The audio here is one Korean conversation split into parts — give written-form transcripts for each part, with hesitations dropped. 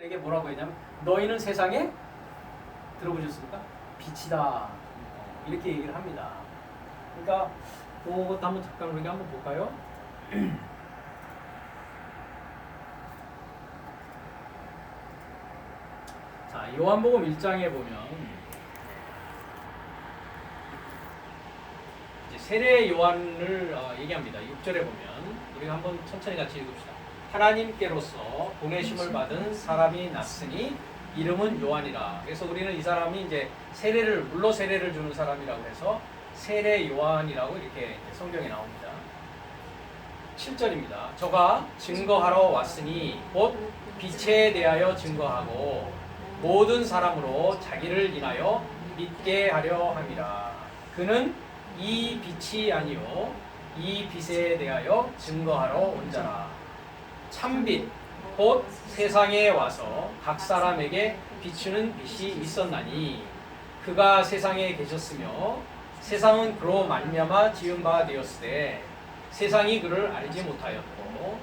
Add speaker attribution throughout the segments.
Speaker 1: 에게 뭐라고 했냐면 너희는 세상에 들어보셨습니까? 빛이다. 이렇게 얘기를 합니다. 그러니까 그것도 한번 잠깐 우리가 한번 볼까요? 자, 요한복음 1장에 보면 이제 세례 요한을 얘기합니다. 6절에 보면 우리가 한번 천천히 같이 읽읍시다. 하나님께로서 보내심을 받은 사람이 났으니 이름은 요한이라. 그래서 우리는 이 사람이 이제 물로 세례를 주는 사람이라고 해서 세례 요한이라고 이렇게 성경에 나옵니다. 7절입니다. 저가 증거하러 왔으니 곧 빛에 대하여 증거하고 모든 사람으로 자기를 인하여 믿게 하려 함이라. 그는 이 빛이 아니요 이 빛에 대하여 증거하러 온 자라. 참빛 곧 세상에 와서 각 사람에게 비추는 빛이 있었나니 그가 세상에 계셨으며 세상은 그로 말미암아 지은 바 되었으되 세상이 그를 알지 못하였고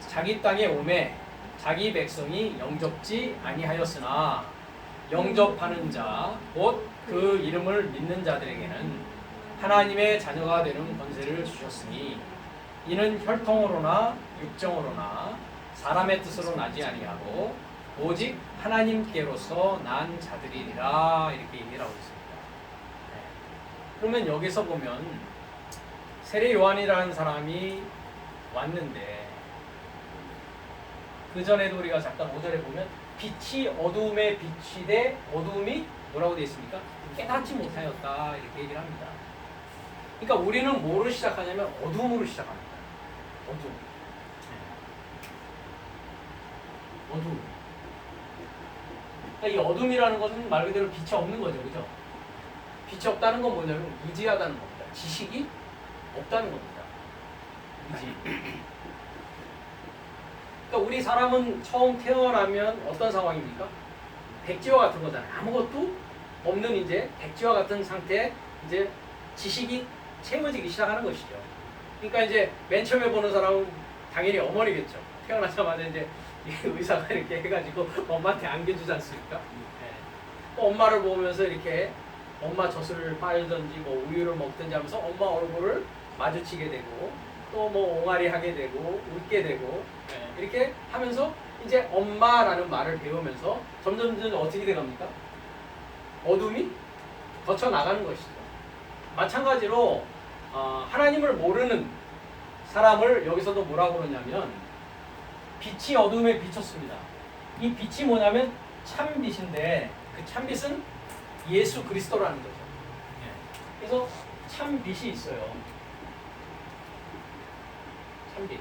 Speaker 1: 자기 땅에 오매 자기 백성이 영접지 아니하였으나 영접하는 자 곧 그 이름을 믿는 자들에게는 하나님의 자녀가 되는 권세를 주셨으니 이는 혈통으로나 육정으로나 사람의 뜻으로 나지 아니하고 오직 하나님께로서 난 자들이니라. 이렇게 얘기를 하고 있습니다. 그러면 여기서 보면 세례 요한이라는 사람이 왔는데 그 전에도 우리가 잠깐 5절에 보면 빛이 어두움에 비치되 어두움이 뭐라고 되어 있습니까? 깨닫지 못하였다. 이렇게 얘기를 합니다. 그러니까 우리는 뭐로 시작하냐면 어두움으로 시작합니다. 어두움. 어두움. 그러니까 이 어둠이라는 것은 말 그대로 빛이 없는 거죠. 그죠? 빛이 없다는 건 뭐냐면 무지하다는 겁니다. 지식이 없다는 겁니다. 무지. 그러니까 우리 사람은 처음 태어나면 어떤 상황입니까? 백지와 같은 거잖아요. 아무것도 없는 이제 백지와 같은 상태에 이제 지식이 채워지기 시작하는 것이죠. 그러니까 이제 맨 처음에 보는 사람은 당연히 어머니겠죠. 태어나자마자 이제 의사가 이렇게 해가지고 엄마한테 안겨주지 않습니까? 네. 또 엄마를 보면서 이렇게 엄마 젖을 빨든지 뭐 우유를 먹든지 하면서 엄마 얼굴을 마주치게 되고 또 뭐 옹알이 하게 되고 웃게 되고 이렇게 하면서 이제 엄마라는 말을 배우면서 점점 어떻게 돼갑니까? 어둠이 거쳐 나가는 것이죠. 마찬가지로 하나님을 모르는 사람을 여기서도 뭐라고 그러냐면 빛이 어둠에 비쳤습니다. 이 빛이 뭐냐면 참빛인데 그 참빛은 예수 그리스도라는 거죠. 그래서 참빛이 있어요. 참빛.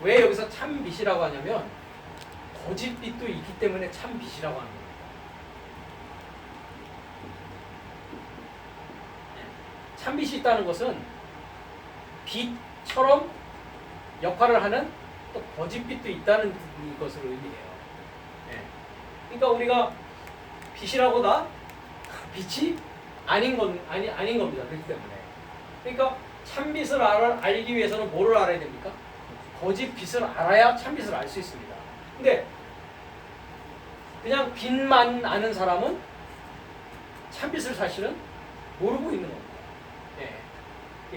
Speaker 1: 왜 여기서 참빛이라고 하냐면 거짓빛도 있기 때문에 참빛이라고 하는 겁니다. 참빛이 있다는 것은 빛처럼 역할을 하는 또 거짓빛도 있다는 것을 의미해요. 그러니까 우리가 빛이라고 다 빛이 아닌 겁니다. 그렇기 때문에. 그러니까 참빛을 알기 위해서는 뭐를 알아야 됩니까? 거짓 빛을 알아야 참빛을 알 수 있습니다. 근데 그냥 빛만 아는 사람은 참빛을 사실은 모르고 있는 겁니다.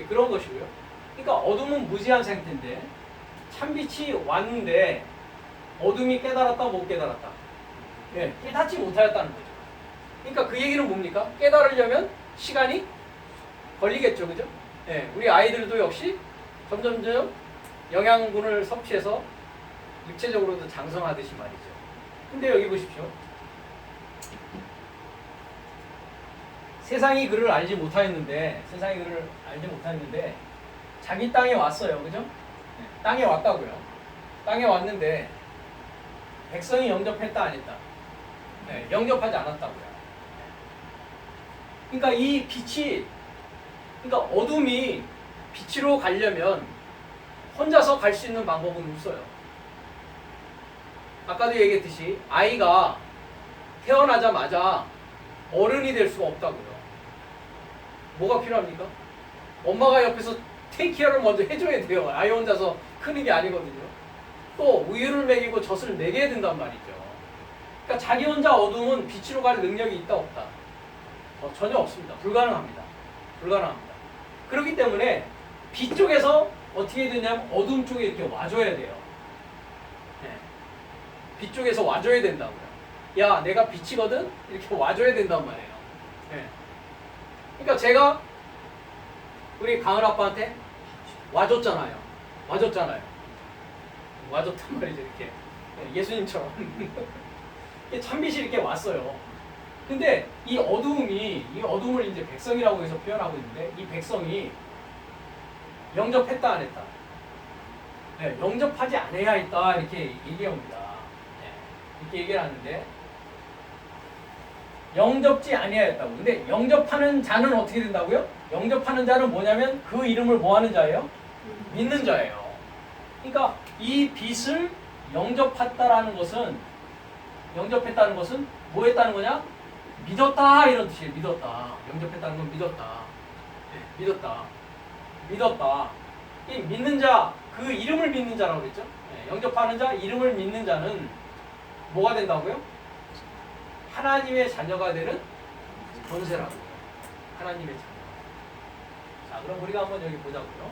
Speaker 1: 그런 것이고요. 그러니까 어둠은 무지한 상태인데 참빛이 왔는데 어둠이 깨달았다 못 깨달았다? 깨닫지 못하였다는 거죠. 그러니까 그 얘기는 뭡니까? 깨달으려면 시간이 걸리겠죠. 그죠? 우리 아이들도 역시 점점점 영양분을 섭취해서 육체적으로도 장성하듯이 말이죠. 근데 여기 보십시오. 세상이 그를 알지 못하였는데 자기 땅에 왔어요. 그죠? 땅에 왔다고요. 땅에 왔는데 백성이 영접했다 안 했다? 영접하지 않았다고요. 그러니까 이 빛이 그러니까 어둠이 빛으로 가려면 혼자서 갈 수 있는 방법은 없어요. 아까도 얘기했듯이 아이가 태어나자마자 어른이 될 수가 없다고요. 뭐가 필요합니까? 엄마가 옆에서 테이크케어를 먼저 해줘야 돼요. 아이 혼자서 크는 게 아니거든요. 또 우유를 먹이고 젖을 먹여야 된단 말이죠. 그러니까 자기 혼자 어둠은 빛으로 갈 능력이 있다 없다? 전혀 없습니다. 불가능합니다. 불가능합니다. 그렇기 때문에 빛 쪽에서 어떻게 되냐면 어둠 쪽에 이렇게 와줘야 돼요. 네. 빛 쪽에서 와줘야 된다고요. 야, 내가 빛이거든? 이렇게 와줘야 된단 말이에요. 네. 그러니까 제가 우리 강은 아빠한테 와줬잖아요. 와줬단 말이죠. 이렇게 예수님처럼 참빛이 이렇게 왔어요. 근데 이 어둠을 이제 백성이라고 해서 표현하고 있는데 이 백성이 영접했다 안 했다? 네, 영접하지 않아야 했다 이렇게 얘기합니다. 네, 이렇게 얘기를 하는데 영접지 아니해야 했다고. 근데 영접하는 자는 어떻게 된다고요? 영접하는 자는 뭐냐면 그 이름을 뭐 하는 자예요? 믿는 자예요. 그러니까 이 빛을 영접했다는 것은 뭐 했다는 거냐? 믿었다 이런 뜻이에요. 믿었다. 영접했다는 건 믿었다. 네, 믿었다. 이 믿는 자, 그 이름을 믿는 자라고 그랬죠? 네, 영접하는 자, 이름을 믿는 자는 뭐가 된다고요? 하나님의 자녀가 되는 권세라고요. 하나님의 자녀. 자, 그럼 우리가 한번 여기 보자고요.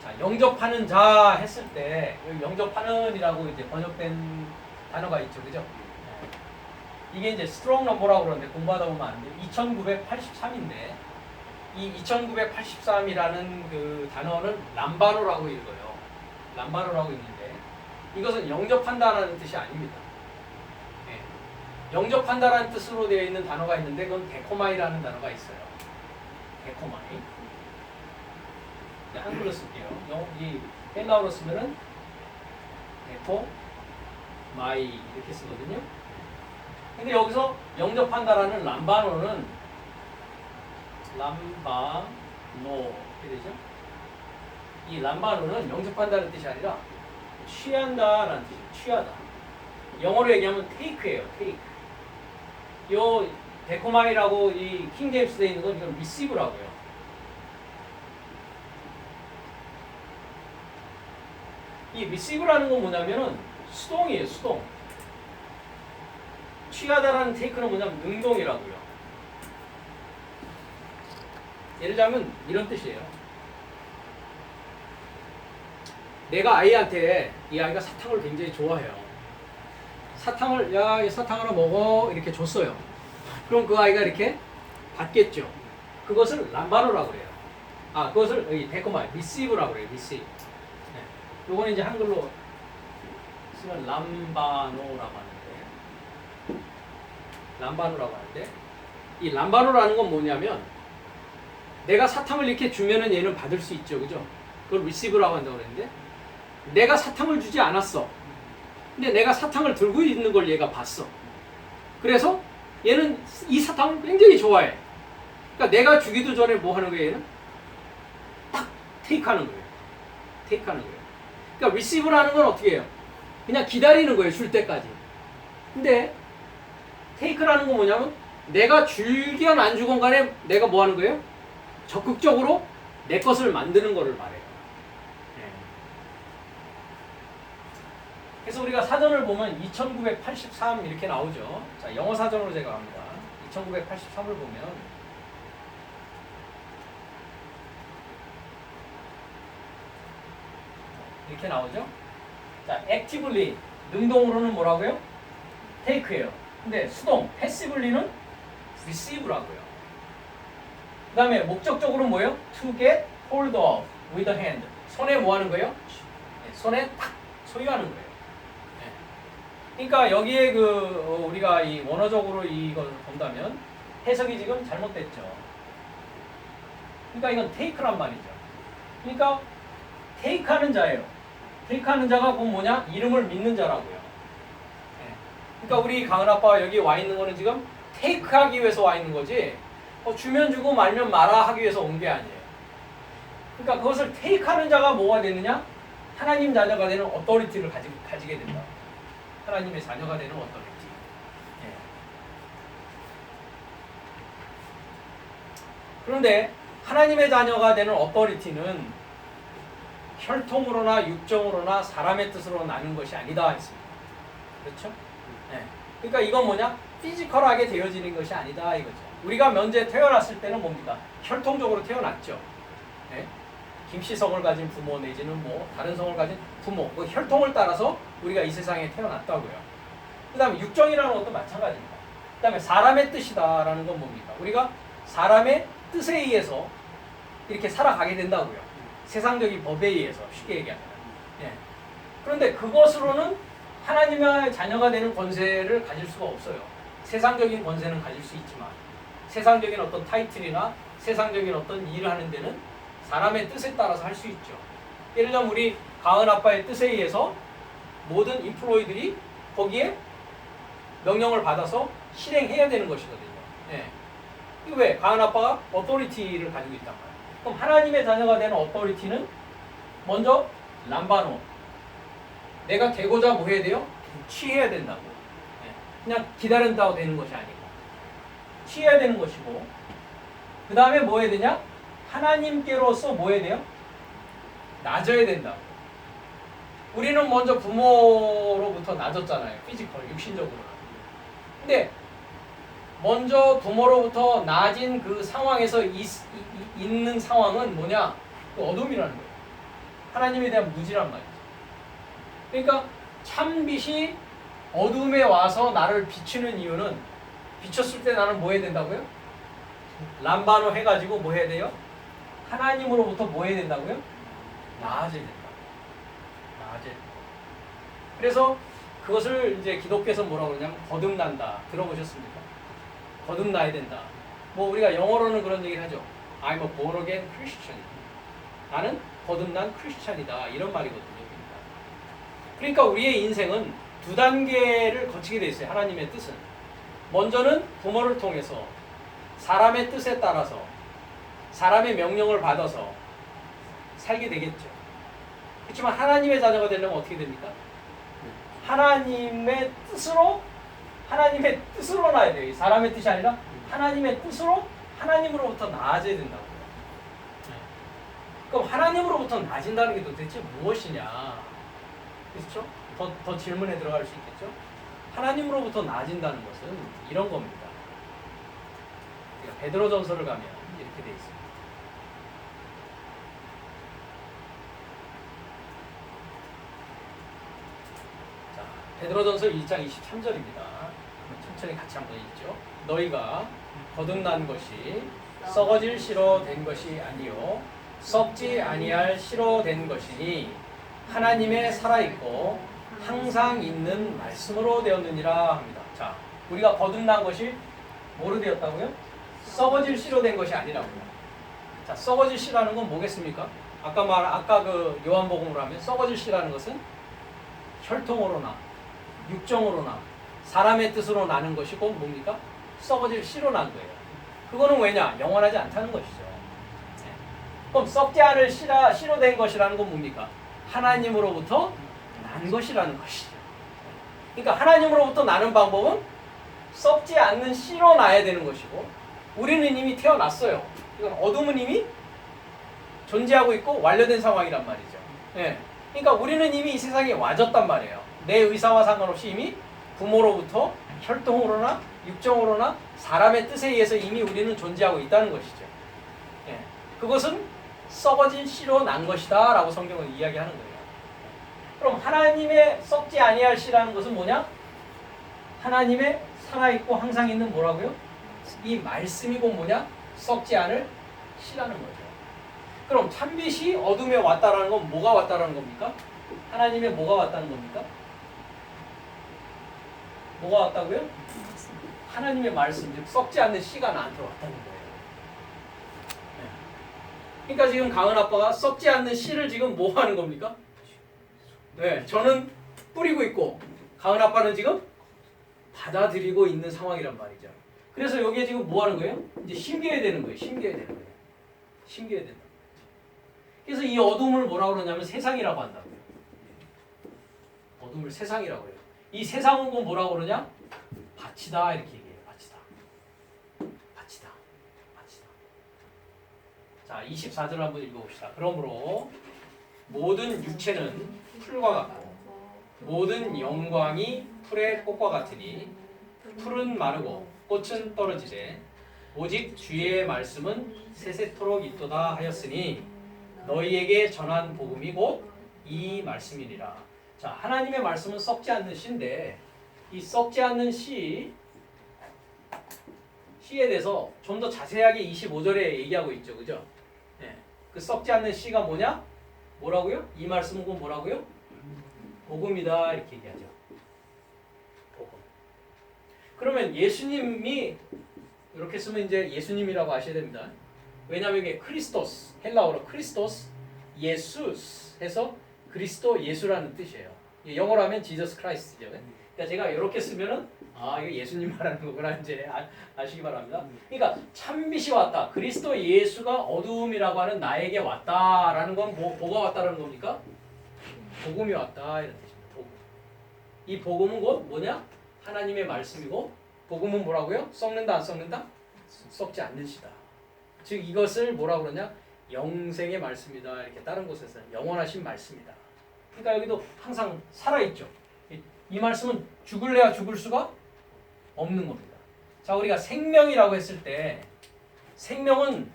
Speaker 1: 자, 영접하는 자 했을 때 여기 영접하는이라고 이제 번역된 단어가 있죠, 그죠? 이게 이제 스트롱 넘버라고 그러는데 공부하다 보면 안 돼요. 2983인데 이 2983이라는 그 단어는 람바노라고 읽어요. 람바노라고 읽는데 이것은 영접한다라는 뜻이 아닙니다. 네. 영접한다라는 뜻으로 되어 있는 단어가 있는데 그건 데코마이라는 단어가 있어요. 데코마이. 네, 한글로 쓸게요. 이 헬라어로 쓰면은 데코마이 이렇게 쓰거든요. 근데 여기서 영접한다라는 람바노는 람바노 이렇게 되죠? 이 람바노는 영접한다는 뜻이 아니라 취한다라는 뜻이에요. 취하다. 영어로 얘기하면 take예요. take. 요 데코마이라고 이 킹제임스에 있는 건 이건 receive라고요. 이 receive라는 건 뭐냐면은 수동이에요. 수동. 취하다라는 take는 뭐냐면 능동이라고요. 예를 들자면 이런 뜻이에요. 내가 아이한테 이 아이가 사탕을 굉장히 좋아해요. 사탕을 야, 이 사탕 하나 먹어 이렇게 줬어요. 그럼 그 아이가 이렇게 받겠죠. 그것을 람바노라고 그래요. 아, 그것을 여기 데코마이 receive라고 그래요. receive. 네. 요거는 이제 한글로 쓰면 람바노라고 하는데 이 람바노라는 건 뭐냐면 내가 사탕을 이렇게 주면은 얘는 받을 수 있죠. 그죠? 그걸 receive라고 한다고 그랬는데 내가 사탕을 주지 않았어. 근데 내가 사탕을 들고 있는 걸 얘가 봤어. 그래서 얘는 이 사탕을 굉장히 좋아해. 그러니까 내가 주기도 전에 뭐 하는 거예요? 얘는 딱 테이크하는 거예요. 그러니까 receive라는 건 어떻게 해요? 그냥 기다리는 거예요. 줄 때까지. 근데 테이크라는 건 뭐냐면 내가 줄건 안 주건 간에 내가 뭐 하는 거예요? 적극적으로 내 것을 만드는 거를 말해요. 그래서 우리가 사전을 보면 2983 이렇게 나오죠. 자, 영어 사전으로 제가 갑니다. 2983을 보면 이렇게 나오죠. 자, actively 능동으로는 뭐라고요? take예요. 근데 수동 passively는 receive라고요. 그 다음에 목적적으로는 뭐예요? to get hold of with the hand. 손에 뭐 하는 거예요? 손에 딱 소유하는 거예요. 그러니까 여기에 우리가 이 원어적으로 이걸 본다면 해석이 지금 잘못됐죠. 그러니까 이건 take란 말이죠. 그러니까 take하는 자예요. take하는 자가 곧 뭐냐? 이름을 믿는 자라고요. 그러니까 우리 강은 아빠가 여기 와 있는 거는 지금 take하기 위해서 와 있는 거지 주면 주고 말면 마라 하기 위해서 온 게 아니에요. 그러니까 그것을 take하는 자가 뭐가 되느냐? 하나님 자녀가 되는 어토리티를 가지게 된다. 하나님의 자녀가 되는 어토리티. 그런데 하나님의 자녀가 되는 어토리티는 혈통으로나 육정으로나 사람의 뜻으로 나는 것이 아니다 했습니다. 그렇죠? 네. 그러니까 이건 뭐냐? 피지컬하게 되어지는 것이 아니다 이거죠. 우리가 먼저 태어났을 때는 뭡니까? 혈통적으로 태어났죠. 네? 김씨성을 가진 부모 내지는 뭐 다른 성을 가진 부모, 그 혈통을 따라서 우리가 이 세상에 태어났다고요. 그 다음에 육정이라는 것도 마찬가지입니다. 그 다음에 사람의 뜻이다라는 건 뭡니까? 우리가 사람의 뜻에 의해서 이렇게 살아가게 된다고요. 세상적인 법에 의해서 쉽게 얘기하면. 예. 그런데 그것으로는 하나님의 자녀가 되는 권세를 가질 수가 없어요. 세상적인 권세는 가질 수 있지만 세상적인 어떤 타이틀이나 세상적인 어떤 일을 하는 데는 사람의 뜻에 따라서 할 수 있죠. 예를 들면 우리 가은 아빠의 뜻에 의해서 모든 인플로이들이 거기에 명령을 받아서 실행해야 되는 것이거든요. 예. 이거 왜? 가은 아빠가 어토리티를 가지고 있단 말이에요. 그럼 하나님의 자녀가 되는 어토리티는 먼저 람바노. 내가 되고자 뭐 해야 돼요? 취해야 된다고. 예. 그냥 기다린다고 되는 것이 아니고 취해야 되는 것이고 그 다음에 뭐 해야 되냐? 하나님께로서 뭐 해야 돼요? 낮아야 된다고. 우리는 먼저 부모로부터 낮았잖아요. 피지컬, 육신적으로. 근데 먼저 부모로부터 낮은 그 상황에서 있는 상황은 뭐냐? 그 어둠이라는 거예요. 하나님에 대한 무지란 말이죠. 그러니까 참빛이 어둠에 와서 나를 비추는 이유는 비췄을 때 나는 뭐 해야 된다고요? 람바노 해가지고 뭐 해야 돼요? 하나님으로부터 뭐 해야 된다고요? 나아져야 된다. 나아져야 된다. 그래서 그것을 이제 기독교에서 뭐라고 그러냐면 거듭난다. 들어보셨습니까? 거듭나야 된다. 뭐 우리가 영어로는 그런 얘기를 하죠. I'm a born again Christian. 나는 거듭난 크리스찬이다. 이런 말이거든요. 그러니까 우리의 인생은 두 단계를 거치게 돼 있어요. 하나님의 뜻은. 먼저는 부모를 통해서 사람의 뜻에 따라서 사람의 명령을 받아서 살게 되겠죠. 그렇지만 하나님의 자녀가 되려면 어떻게 됩니까? 하나님의 뜻으로 나야 돼요. 사람의 뜻이 아니라 하나님의 뜻으로 하나님으로부터 나아져야 된다고요. 그럼 하나님으로부터 나아진다는 게 도대체 무엇이냐? 그렇죠? 더 질문에 들어갈 수 있겠죠? 하나님으로부터 나아진다는 것은 이런 겁니다. 베드로전서를 가면 이렇게 되어 있습니다. 자, 베드로전서 1장 23절입니다. 천천히 같이 한번 읽죠. 너희가 거듭난 것이 썩어질 씨로 된 것이 아니요 썩지 아니할 씨로 된 것이니 하나님의 살아있고 항상 있는 말씀으로 되었느니라 합니다. 자, 우리가 거듭난 것이 뭐로 되었다고요? 썩어질 씨로 된 것이 아니라고요. 자, 썩어질 씨라는 건 뭐겠습니까? 아까 그 요한복음으로 하면 썩어질 씨라는 것은 혈통으로나 육정으로나 사람의 뜻으로 나는 것이고 뭡니까? 썩어질 씨로 난 거예요. 그거는 왜냐? 영원하지 않다는 것이죠. 네. 그럼 썩지 않을 씨로 된 것이라는 건 뭡니까? 하나님으로부터 난 것이라는 것이죠. 그러니까 하나님으로부터 나는 방법은 썩지 않는 씨로 나야 되는 것이고 우리는 이미 태어났어요. 이건 어둠은 이미 존재하고 있고 완료된 상황이란 말이죠. 네. 그러니까 우리는 이미 이 세상에 와졌단 말이에요. 내 의사와 상관없이 이미 부모로부터 혈통으로나 육정으로나 사람의 뜻에 의해서 이미 우리는 존재하고 있다는 것이죠. 네. 그것은 썩어진 씨로 난 것이다 라고 성경은 이야기하는 거예요. 그럼 하나님의 썩지 아니할 씨라는 것은 뭐냐? 하나님의 살아있고 항상 있는 뭐라고요? 이 말씀이고 뭐냐? 썩지 않을 씨라는 거죠. 그럼 참빛이 어둠에 왔다라는 건 뭐가 왔다라는 겁니까? 하나님의 뭐가 왔다는 겁니까? 뭐가 왔다고요? 하나님의 말씀, 즉 썩지 않는 씨가 나한테 왔다는 거예요. 그러니까 지금 가은 아빠가 썩지 않는 씨를 지금 뭐 하는 겁니까? 네, 저는 뿌리고 있고 가은 아빠는 지금 받아들이고 있는 상황이란 말이죠. 그래서 여기에 지금 뭐 하는 거예요? 이제 심겨야 되는 거예요. 심겨야 되는 거예요. 심겨야 된다. 그래서 이 어둠을 뭐라고 그러냐면 세상이라고 한다고요. 어둠을 세상이라고 해요. 이 세상은 뭐라고 그러냐? 밭이다 이렇게 얘기해요. 밭이다. 밭이다. 밭이다. 자, 24절을 한번 읽어봅시다. 그러므로 모든 육체는 풀과 같고 모든 영광이 풀의 꽃과 같으니 풀은 마르고 꽃은 떨어지되 오직 주의 말씀은 세세토록 있도다 하였으니 너희에게 전한 복음이 곧 이 말씀이니라. 자, 하나님의 말씀은 썩지 않는 씨인데 이 썩지 않는 씨에 대해서 좀 더 자세하게 25절에 얘기하고 있죠. 그죠? 네. 그 썩지 않는 씨가 뭐냐? 뭐라고요? 이 말씀은 곧 뭐라고요? 복음이다 이렇게 얘기하죠. 복음. 그러면 예수님이 이렇게 쓰면 이제 예수님이라고 아셔야 됩니다. 왜냐하면 이게 크리스토스, 헬라어로 크리스토스, 예수스 해서 그리스도 예수라는 뜻이에요. 영어로 하면 지저스 크라이스트죠. 그러니까 제가 이렇게 쓰면은 이거 예수님 말하는 거구나 이제 아시기 바랍니다. 그러니까 참빛이 왔다. 그리스도 예수가 어두움이라고 하는 나에게 왔다라는 건 뭐가 왔다라는 겁니까? 복음이 왔다 이런 뜻입니다. 복음. 이 복음은 곧 뭐냐? 하나님의 말씀이고 복음은 뭐라고요? 썩는다 안 썩는다? 썩지 않는 시다. 즉 이것을 뭐라고 그러냐? 영생의 말씀이다. 이렇게 다른 곳에서는 영원하신 말씀이다. 그러니까 여기도 항상 살아있죠. 이 말씀은 죽을래야 죽을 수가 없는 겁니다. 자, 우리가 생명이라고 했을 때 생명은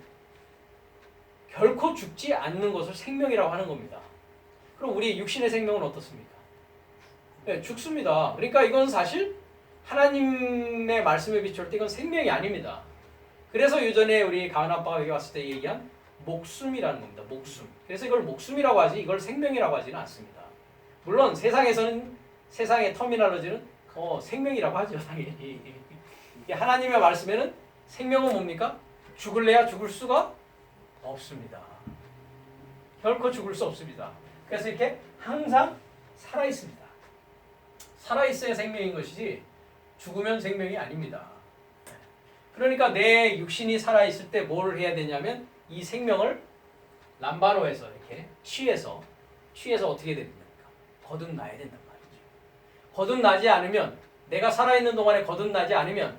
Speaker 1: 결코 죽지 않는 것을 생명이라고 하는 겁니다. 그럼 우리 육신의 생명은 어떻습니까? 네, 죽습니다. 그러니까 이건 사실 하나님의 말씀에 비추을 때 이건 생명이 아닙니다. 그래서 예전에 우리 가은 아빠가 여기 왔을 때 얘기한 목숨이라는 겁니다. 목숨. 그래서 이걸 목숨이라고 하지 이걸 생명이라고 하지는 않습니다. 물론 세상에서는 세상의 터미널로지는 생명이라고 하죠. 당연히. 하나님의 말씀에는 생명은 뭡니까? 죽을래야 죽을 수가 없습니다. 결코 죽을 수 없습니다. 그래서 이렇게 항상 살아있습니다. 살아있어야 생명인 것이지 죽으면 생명이 아닙니다. 그러니까 내 육신이 살아있을 때 뭘 해야 되냐면 이 생명을 람바노에서 이렇게 취해서 어떻게 됩니까? 거듭나야 된단 말이죠. 거듭나지 않으면 내가 살아있는 동안에 거듭나지 않으면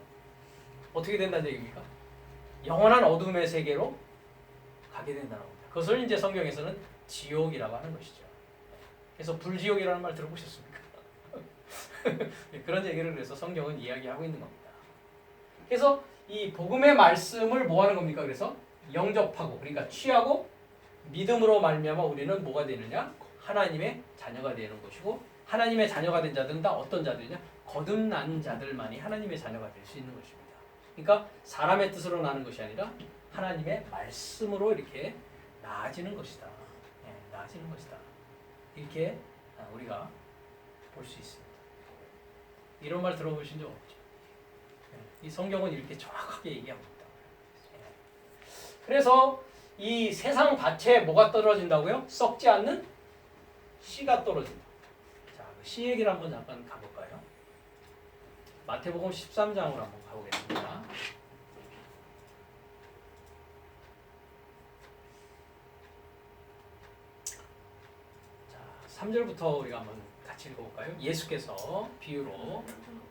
Speaker 1: 어떻게 된다는 얘기입니까? 영원한 어둠의 세계로 가게 된다는 겁니다. 그것을 이제 성경에서는 지옥이라고 하는 것이죠. 그래서 불지옥이라는 말 들어보셨습니까? 그런 얘기를 그래서 성경은 이야기하고 있는 겁니다. 그래서 이 복음의 말씀을 뭐 하는 겁니까? 그래서 영접하고 그러니까 취하고 믿음으로 말미암아 우리는 뭐가 되느냐? 하나님의 자녀가 되는 것이고 하나님의 자녀가 된 자들은 다 어떤 자들이냐? 거듭난 자들만이 하나님의 자녀가 될 수 있는 것입니다. 그러니까 사람의 뜻으로 나는 것이 아니라 하나님의 말씀으로 이렇게 나아지는 것이다. 네, 나아지는 것이다. 이렇게 우리가 볼 수 있습니다. 이런 말 들어보신 적 없죠? 이 성경은 이렇게 정확하게 얘기하고 있다. 그래서 이 세상 밭에 뭐가 떨어진다고요? 썩지 않는 씨가 떨어진다. 자, 씨 얘기를 한번 잠깐 가볼까요? 마태복음 13장으로 한번 가보겠습니다. 자, 3절부터 우리가 한번 같이 읽어볼까요? 예수께서 비유로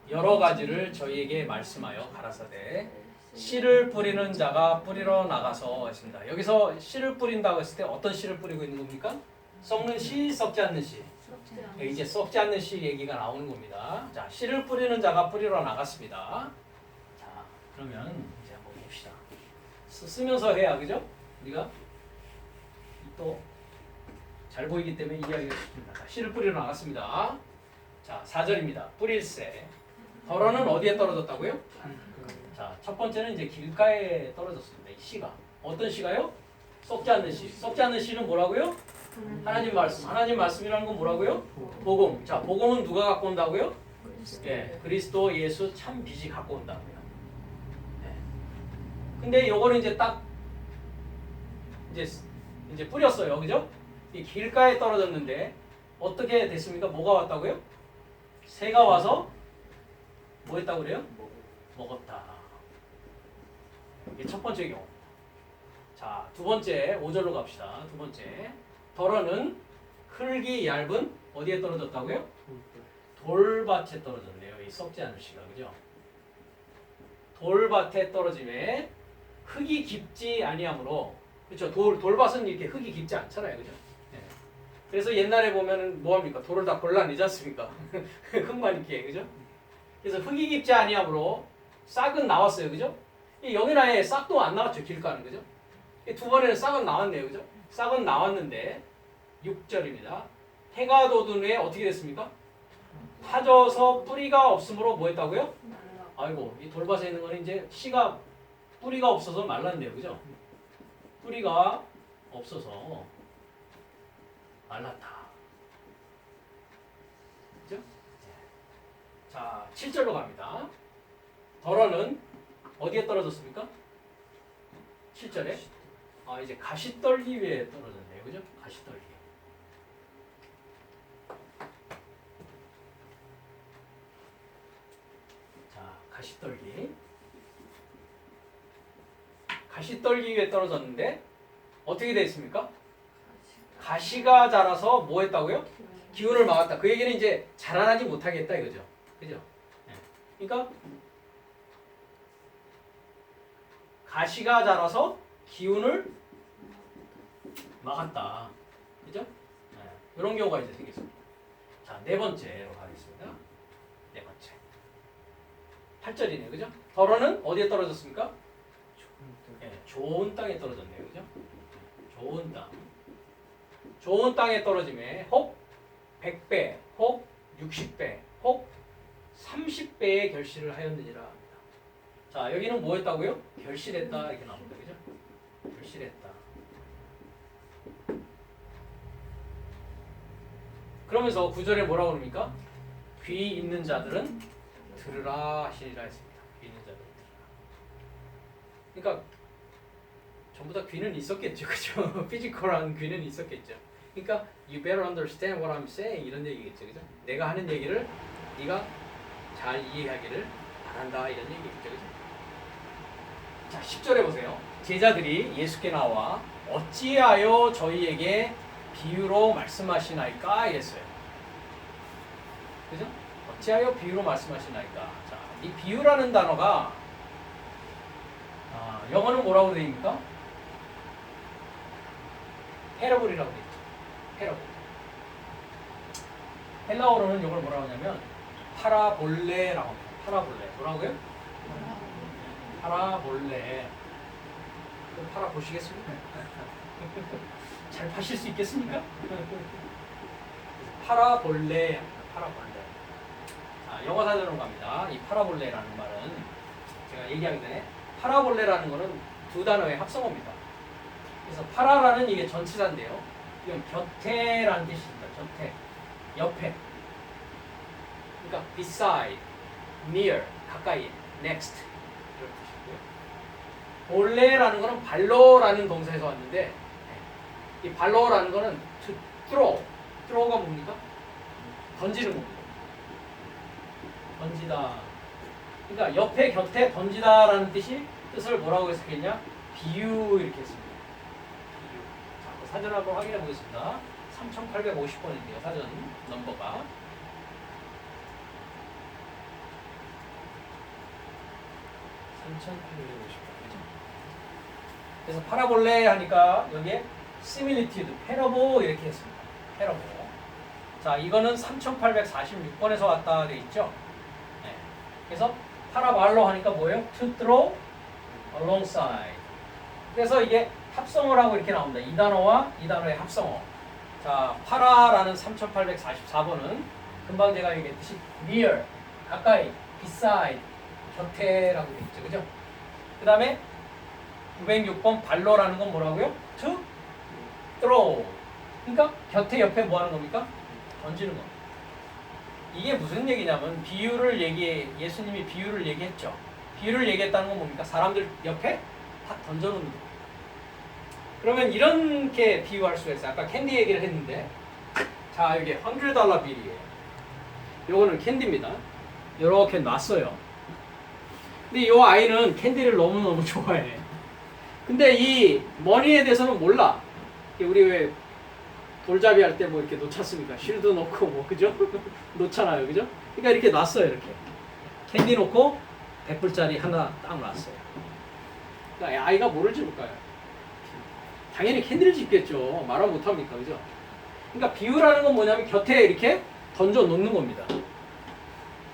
Speaker 1: 여러 가지를 저희에게 말씀하여 가라사대 씨를 뿌리는 자가 뿌리러 나가서 했습니다. 여기서 씨를 뿌린다고 했을 때 어떤 씨를 뿌리고 있는 겁니까? 썩는 씨, 썩지 않는 씨. 이제 썩지 않는 씨 얘기가 나오는 겁니다. 자, 씨를 뿌리는 자가 뿌리러 나갔습니다. 자, 그러면 이제 한번 봅시다. 쓰면서 해야 그죠? 우리가 또 잘 보이기 때문에 이해하기가 쉽습니다. 씨를 뿌리러 나갔습니다. 자, 4절입니다. 뿌릴새 덜어는 어디에 떨어졌다고요? 자, 첫 번째는 이제 길가에 떨어졌습니다. 이 씨가 어떤 씨가요? 썩지 않는 씨. 썩지 않는 씨는 뭐라고요? 하나님 말씀. 하나님 말씀이라는 건 뭐라고요? 복음. 자, 복음은 누가 갖고 온다고요? 예, 그리스도 예수 참 빛이 갖고 온다고요. 예. 근데 요거는 이제 딱 이제 뿌렸어요, 그죠? 이 길가에 떨어졌는데 어떻게 됐습니까? 뭐가 왔다고요? 새가 와서 뭐 했다고 그래요? 먹었다. 이게 첫 번째 경우. 자, 두 번째 5절로 갑시다. 두 번째 덜어는 흙이 얇은 어디에 떨어졌다고요? 돌밭에 떨어졌네요. 이 썩지 않은 씨가 그죠? 돌밭에 떨어짐에 흙이 깊지 아니하므로 그렇죠. 돌밭은 이렇게 흙이 깊지 않잖아요, 그죠? 네. 그래서 옛날에 보면은 뭐합니까? 돌을 다 골라내지 않습니까? 흙만 있게, 그죠? 그래서 흙이 깊지 아니하므로 싹은 나왔어요, 그죠? 여기는 아예 싹도 안 나왔죠, 길가는, 그죠? 두 번에는 싹은 나왔네요, 그죠? 싹은 나왔는데 6절입니다. 해가 돋은 후에 어떻게 됐습니까? 타져서 뿌리가 없으므로 뭐 했다고요? 아이고, 이 돌밭에 있는 거는 이제 씨가 뿌리가 없어서 말랐네요, 그죠? 뿌리가 없어서 말랐다. 그죠? 자, 7절로 갑니다. 덜어는 어디에 떨어졌습니까? 7절에 이제 가시떨기 위에 떨어졌네요. 그죠? 가시떨기. 자, 가시떨기. 가시떨기 위에 떨어졌는데 어떻게 되어 있습니까? 가시가 자라서 뭐 했다고요? 기운을 막았다. 그 얘기는 이제 자라나지 못하게 했다 이거죠. 그죠? 그러니까 가시가 자라서 기운을 막았다. 그죠? 이런 경우가 이제 생겼습니다. 자, 네 번째로 가겠습니다. 네 번째. 8절이네요. 그죠? 덜어는 어디에 떨어졌습니까? 좋은 땅에 떨어졌네요. 그죠? 좋은 땅. 좋은 땅에 떨어짐에 혹 100배, 혹 60배, 혹 30배의 결실을 하였느니라 합니다. 자, 여기는 뭐 했다고요? 결실했다 이렇게 나옵니다. 그죠? 결실했다. 그러면서 9절에 뭐라고 그럽니까? 귀 있는 자들은 들으라 하시니라 했습니다. 귀 있는 자들은 들으라. 그러니까 전부 다 귀는 있었겠죠. 그죠? 피지컬한 귀는 있었겠죠. 그러니까 you better understand what I'm saying 이런 얘기겠죠. 그죠? 내가 하는 얘기를 네가 잘 이해하기를 바란다 이런 얘기겠죠. 그죠? 자, 10절에 보세요. 제자들이 예수께 나와 어찌하여 저희에게 비유로 말씀하시나이까 이랬어요. 그죠? 어찌하여 비유로 말씀하시나이까. 자, 이 비유라는 단어가 영어는 뭐라고 되어 있습니까? 패러블이라고 되어 있죠. 패러블. 헬라어로는 이걸 뭐라고 하냐면 파라볼레라고 합니다. 파라볼레. 뭐라고요? 파라볼레. 팔아보시겠습니까? 잘 파실 수 있겠습니까? 파라볼레. 파라볼레. 자, 영어 사전으로 갑니다. 이 파라볼레라는 말은 제가 얘기하기 전에 파라볼레라는 거는 두 단어의 합성어입니다. 그래서 파라라는 이게 전치사인데요. 이건 곁에라는 뜻입니다. 곁에, 옆에. 그러니까 beside, near, 가까이, next 이런 뜻이고요. 볼레라는 거는 발로라는 동사에서 왔는데 이 발로라는 거는 to throw, throw가 뭡니까? 던지는 겁니다. 던지다. 그러니까 옆에, 곁에 던지다라는 뜻을 뭐라고 해석했냐? 비유 이렇게 했습니다. 비유. 자, 사전 한번 확인해 보겠습니다. 3850번인데요. 사전 넘버가. 그래서 파라볼레 하니까 여기에 similitude, 패러보 이렇게 했습니다. 패러보. 자, 이거는 3846번에서 왔다 돼 있죠. 네. 그래서 파라발로 하니까 뭐예요? To throw alongside. 그래서 이게 합성을 하고 이렇게 나옵니다. 이 단어와 이 단어의 합성어. 자, 파라라는 3844번은 금방 제가 얘기했듯이 near, 가까이, beside, 곁에라고 되어 있죠. 그죠? 그 다음에 906번 발로라는 건 뭐라고요? To throw. 그러니까 곁에 옆에 뭐 하는 겁니까? 던지는 겁니다. 이게 무슨 얘기냐면 예수님이 비유를 얘기했죠. 비유를 얘기했다는 건 뭡니까? 사람들 옆에 탁 던져놓는 거. 그러면 이렇게 비유할 수가 있어요. 아까 캔디 얘기를 했는데 자, 여기 $100 빌이에요. 요거는 캔디입니다. 이렇게 놨어요. 근데 이 아이는 캔디를 너무너무 좋아해. 근데 이 머니에 대해서는 몰라. 우리 왜 돌잡이 할 때 뭐 이렇게 놓쳤습니까? 쉴드 놓고 뭐 그죠? 놓잖아요, 그죠? 그러니까 이렇게 놨어요, 이렇게 캔디 놓고 100불짜리 하나 딱 놨어요. 그러니까 아이가 뭐를 집을까요? 당연히 캔디를 집겠죠. 말은 못합니까, 그죠? 그러니까 비유라는 건 뭐냐면 곁에 이렇게 던져 놓는 겁니다.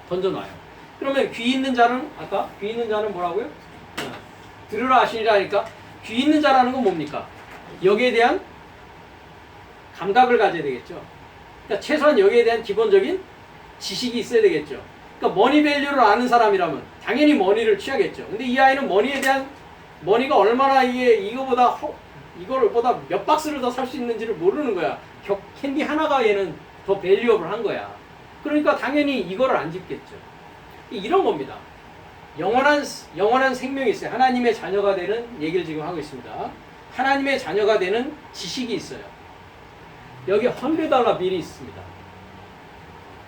Speaker 1: 던져 놔요. 그러면 귀 있는 자는 아까 귀 있는 자는 뭐라고요? 들으라 하시니라니까 귀 있는 자라는 건 뭡니까? 여기에 대한 감각을 가져야 되겠죠. 그러니까 최소한 여기에 대한 기본적인 지식이 있어야 되겠죠. 그러니까 머니밸류를 아는 사람이라면 당연히 머니를 취하겠죠. 근데 이 아이는 머니에 대한 머니가 얼마나 이거보다 몇 박스를 더 살 수 있는지를 모르는 거야. 캔디 하나가 얘는 더 밸류업을 한 거야. 그러니까 당연히 이거를 안 집겠죠. 이런 겁니다. 영원한 생명이 있어요. 하나님의 자녀가 되는 얘기를 지금 하고 있습니다. 하나님의 자녀가 되는 지식이 있어요. 여기 $100 빌이 있습니다.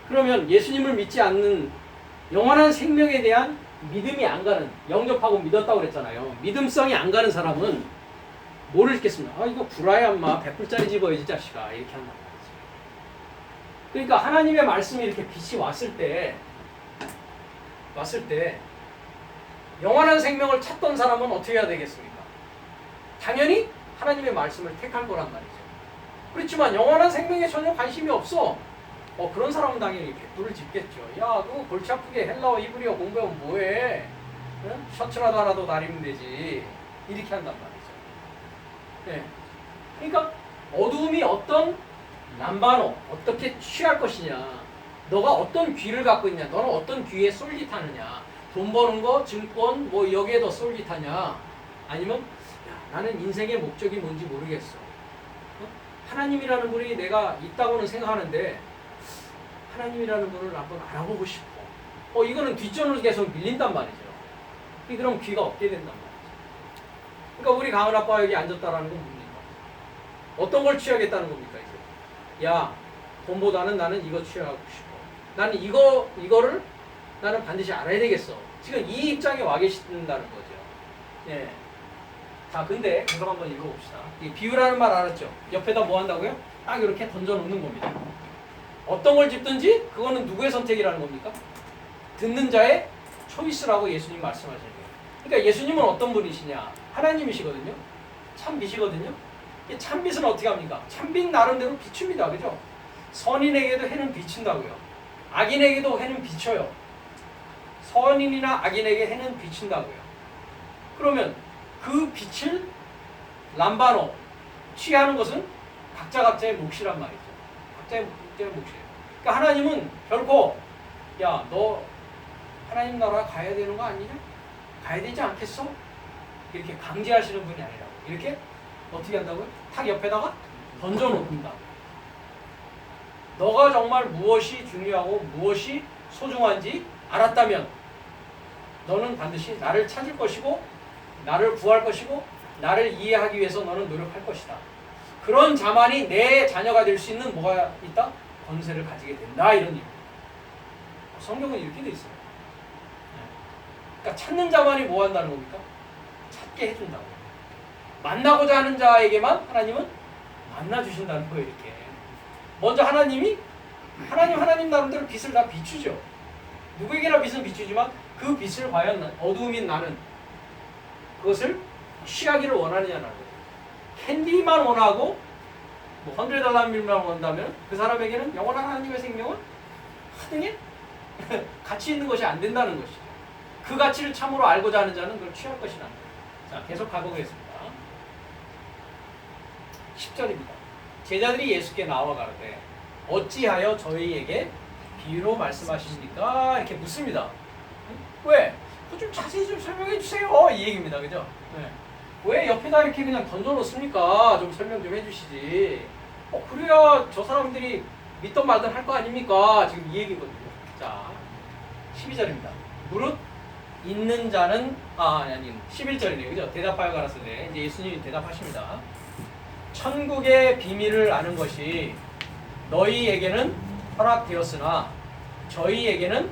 Speaker 1: 그러면 예수님을 믿지 않는 영원한 생명에 대한 믿음이 안 가는, 영접하고 믿었다고 그랬잖아요. 믿음성이 안 가는 사람은 뭐를 읽겠습니까? 아, 이거 구라야, 인마. 100불짜리 집어야지, 자식아. 이렇게 한단 말이죠. 그러니까 하나님의 말씀이 이렇게 빛이 왔을 때 영원한 생명을 찾던 사람은 어떻게 해야 되겠습니까? 당연히 하나님의 말씀을 택할 거란 말이죠. 그렇지만 영원한 생명에 전혀 관심이 없어. 그런 사람은 당연히 100불을 집겠죠. 야, 너 골치 아프게 헬라어 히브리어 공부하면 뭐해? 응? 셔츠라도 하나 더 다리면 되지. 이렇게 한단 말이죠. 네. 그러니까 어두움이 어떤 람바노, 어떻게 취할 것이냐, 너가 어떤 귀를 갖고 있냐, 너는 어떤 귀에 솔깃하느냐, 돈 버는 거, 증권, 뭐 여기에 더 솔깃하냐, 아니면 야, 나는 인생의 목적이 뭔지 모르겠어. 하나님이라는 분이 내가 있다고는 생각하는데 하나님이라는 분을 한번 알아보고 싶어. 이거는 뒷전으로 계속 밀린단 말이죠. 그럼 귀가 없게 된단 말이죠. 그러니까 우리 가은 아빠가 여기 앉았다라는 건 뭡니까? 어떤 걸 취하겠다는 겁니까, 이제? 야, 돈보다는 나는 이거 취하고 싶어. 나는 이거를 나는 반드시 알아야 되겠어. 지금 이 입장에 와 계신다는 거죠. 예. 자, 근데 계속 한번 읽어봅시다. 이 비유라는 말 알았죠? 옆에다 뭐 한다고요? 딱 이렇게 던져놓는 겁니다. 어떤 걸 집든지 그거는 누구의 선택이라는 겁니까? 듣는 자의 초이스라고 예수님 말씀하시는 거예요. 그러니까 예수님은 어떤 분이시냐? 하나님이시거든요. 참빛이거든요. 이 참빛은 어떻게 합니까? 참빛 나름대로 비춥니다. 그죠? 선인에게도 해는 비친다고요. 악인에게도 해는 비쳐요. 선인이나 악인에게 해는 비친다고요. 그러면 그 빛을 람바노 취하는 것은 각자의 몫이란 말이죠. 각자의 몫이에요. 그러니까 하나님은 결코 야, 너 하나님 나라 가야 되는 거 아니냐? 가야 되지 않겠어? 이렇게 강제하시는 분이 아니라고. 이렇게 어떻게 한다고요? 탁 옆에다가 던져놓는다. 너가 정말 무엇이 중요하고 무엇이 소중한지 알았다면 너는 반드시 나를 찾을 것이고 나를 구할 것이고 나를 이해하기 위해서 너는 노력할 것이다. 그런 자만이 내 자녀가 될 수 있는 뭐가 있다? 권세를 가지게 된다. 이런 의미. 성경은 이렇게 돼 있어요. 그러니까 찾는 자만이 뭐 한다는 겁니까? 찾게 해준다고. 만나고자 하는 자에게만 하나님은 만나주신다는 거예요. 이렇게. 먼저 하나님 나름대로 빛을 다 비추죠. 누구에게나 빛은 비추지만 그 빛을 과연 어두움인 나는 그것을 취하기를 원하느냐는 거예요. 캔디만 원하고 뭐 $100만 원한다면 그 사람에게는 영원한 하나님의 생명은 하등에 가치 있는 것이 안 된다는 것이죠. 그 가치를 참으로 알고자 하는 자는 그걸 취할 것이라는 거예요. 자, 계속 가보겠습니다. 10절입니다. 제자들이 예수께 나와 가로되 어찌하여 저희에게 비유로 말씀하시니까 이렇게 묻습니다. 왜? 좀 자세히 좀 설명해 주세요. 이 얘기입니다. 그죠? 네. 왜 옆에다 이렇게 그냥 던져놓습니까? 좀 설명 좀 해주시지. 그래야 저 사람들이 믿던 말든 할 거 아닙니까? 지금 이 얘기거든요. 자, 12절입니다. 무릇 있는 자는 아니 11절이네요. 그죠? 대답하여 가라사대. 이제 예수님이 대답하십니다. 천국의 비밀을 아는 것이 너희에게는 허락되었으나 저희에게는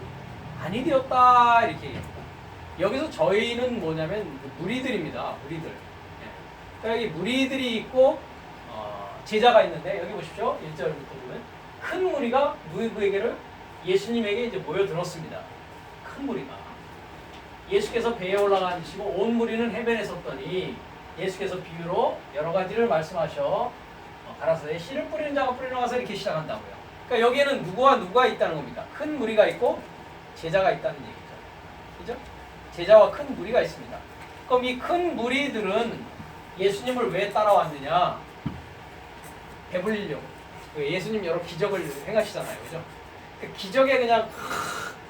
Speaker 1: 아니 되었다. 이렇게 얘기합니다. 여기서 저희는 뭐냐면 무리들입니다. 무리들. 여기 무리들이 있고 제자가 있는데 여기 보십시오. 1절부터 보면 큰 무리가 누구에게를 예수님에게 이제 모여들었습니다. 큰 무리가 예수께서 배에 올라가 앉으시고 온 무리는 해변에 섰더니 예수께서 비유로 여러 가지를 말씀하셔 알아서 씨를 뿌리는 자가 뿌리러 가서 이렇게 시작한다고요. 그러니까 여기에는 누구와 누가 있다는 겁니다. 큰 무리가 있고 제자가 있다는 얘기죠. 그죠? 제자와 큰 무리가 있습니다. 그럼 이 큰 무리들은 예수님을 왜 따라왔느냐? 배불리려고. 예수님 여러 기적을 행하시잖아요. 그죠? 그 기적에 그냥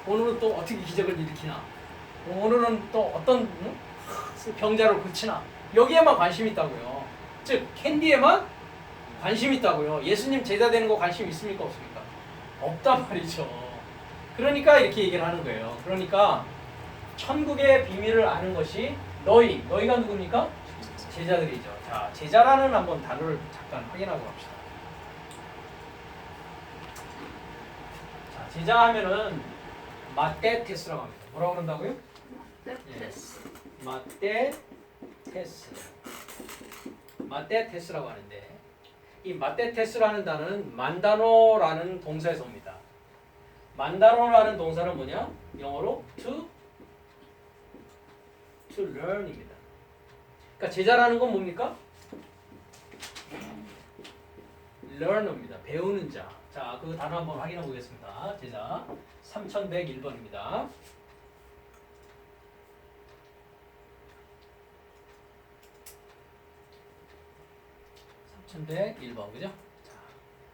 Speaker 1: 오늘은 또 어떻게 기적을 일으키나? 오늘은 또 어떤 병자를 고치나? 여기에만 관심이 있다고요. 즉 캔디에만 관심이 있다고요. 예수님 제자 되는 거 관심 있습니까? 없습니까? 없단 말이죠. 그러니까 이렇게 얘기를 하는 거예요. 그러니까 천국의 비밀을 아는 것이 너희가 누굽니까? 제자들이죠. 자, 제자라는 한번 단어를 잠깐 확인하고 갑시다. 자, 제자 하면은 마떼테스라고 합니다. 뭐라고 그런다고요? 마떼테스라고 하는데 이 마떼테스라는 단어는 만다노라는 동사에서 옵니다. 만다노라는 동사는 뭐냐? 영어로 to learn입니다. 그러니까 제자라는 건 뭡니까? learner입니다. 배우는 자. 자, 그 단어 한번 확인해 보겠습니다. 제자 3101번입니다. 3101번 그죠? 자,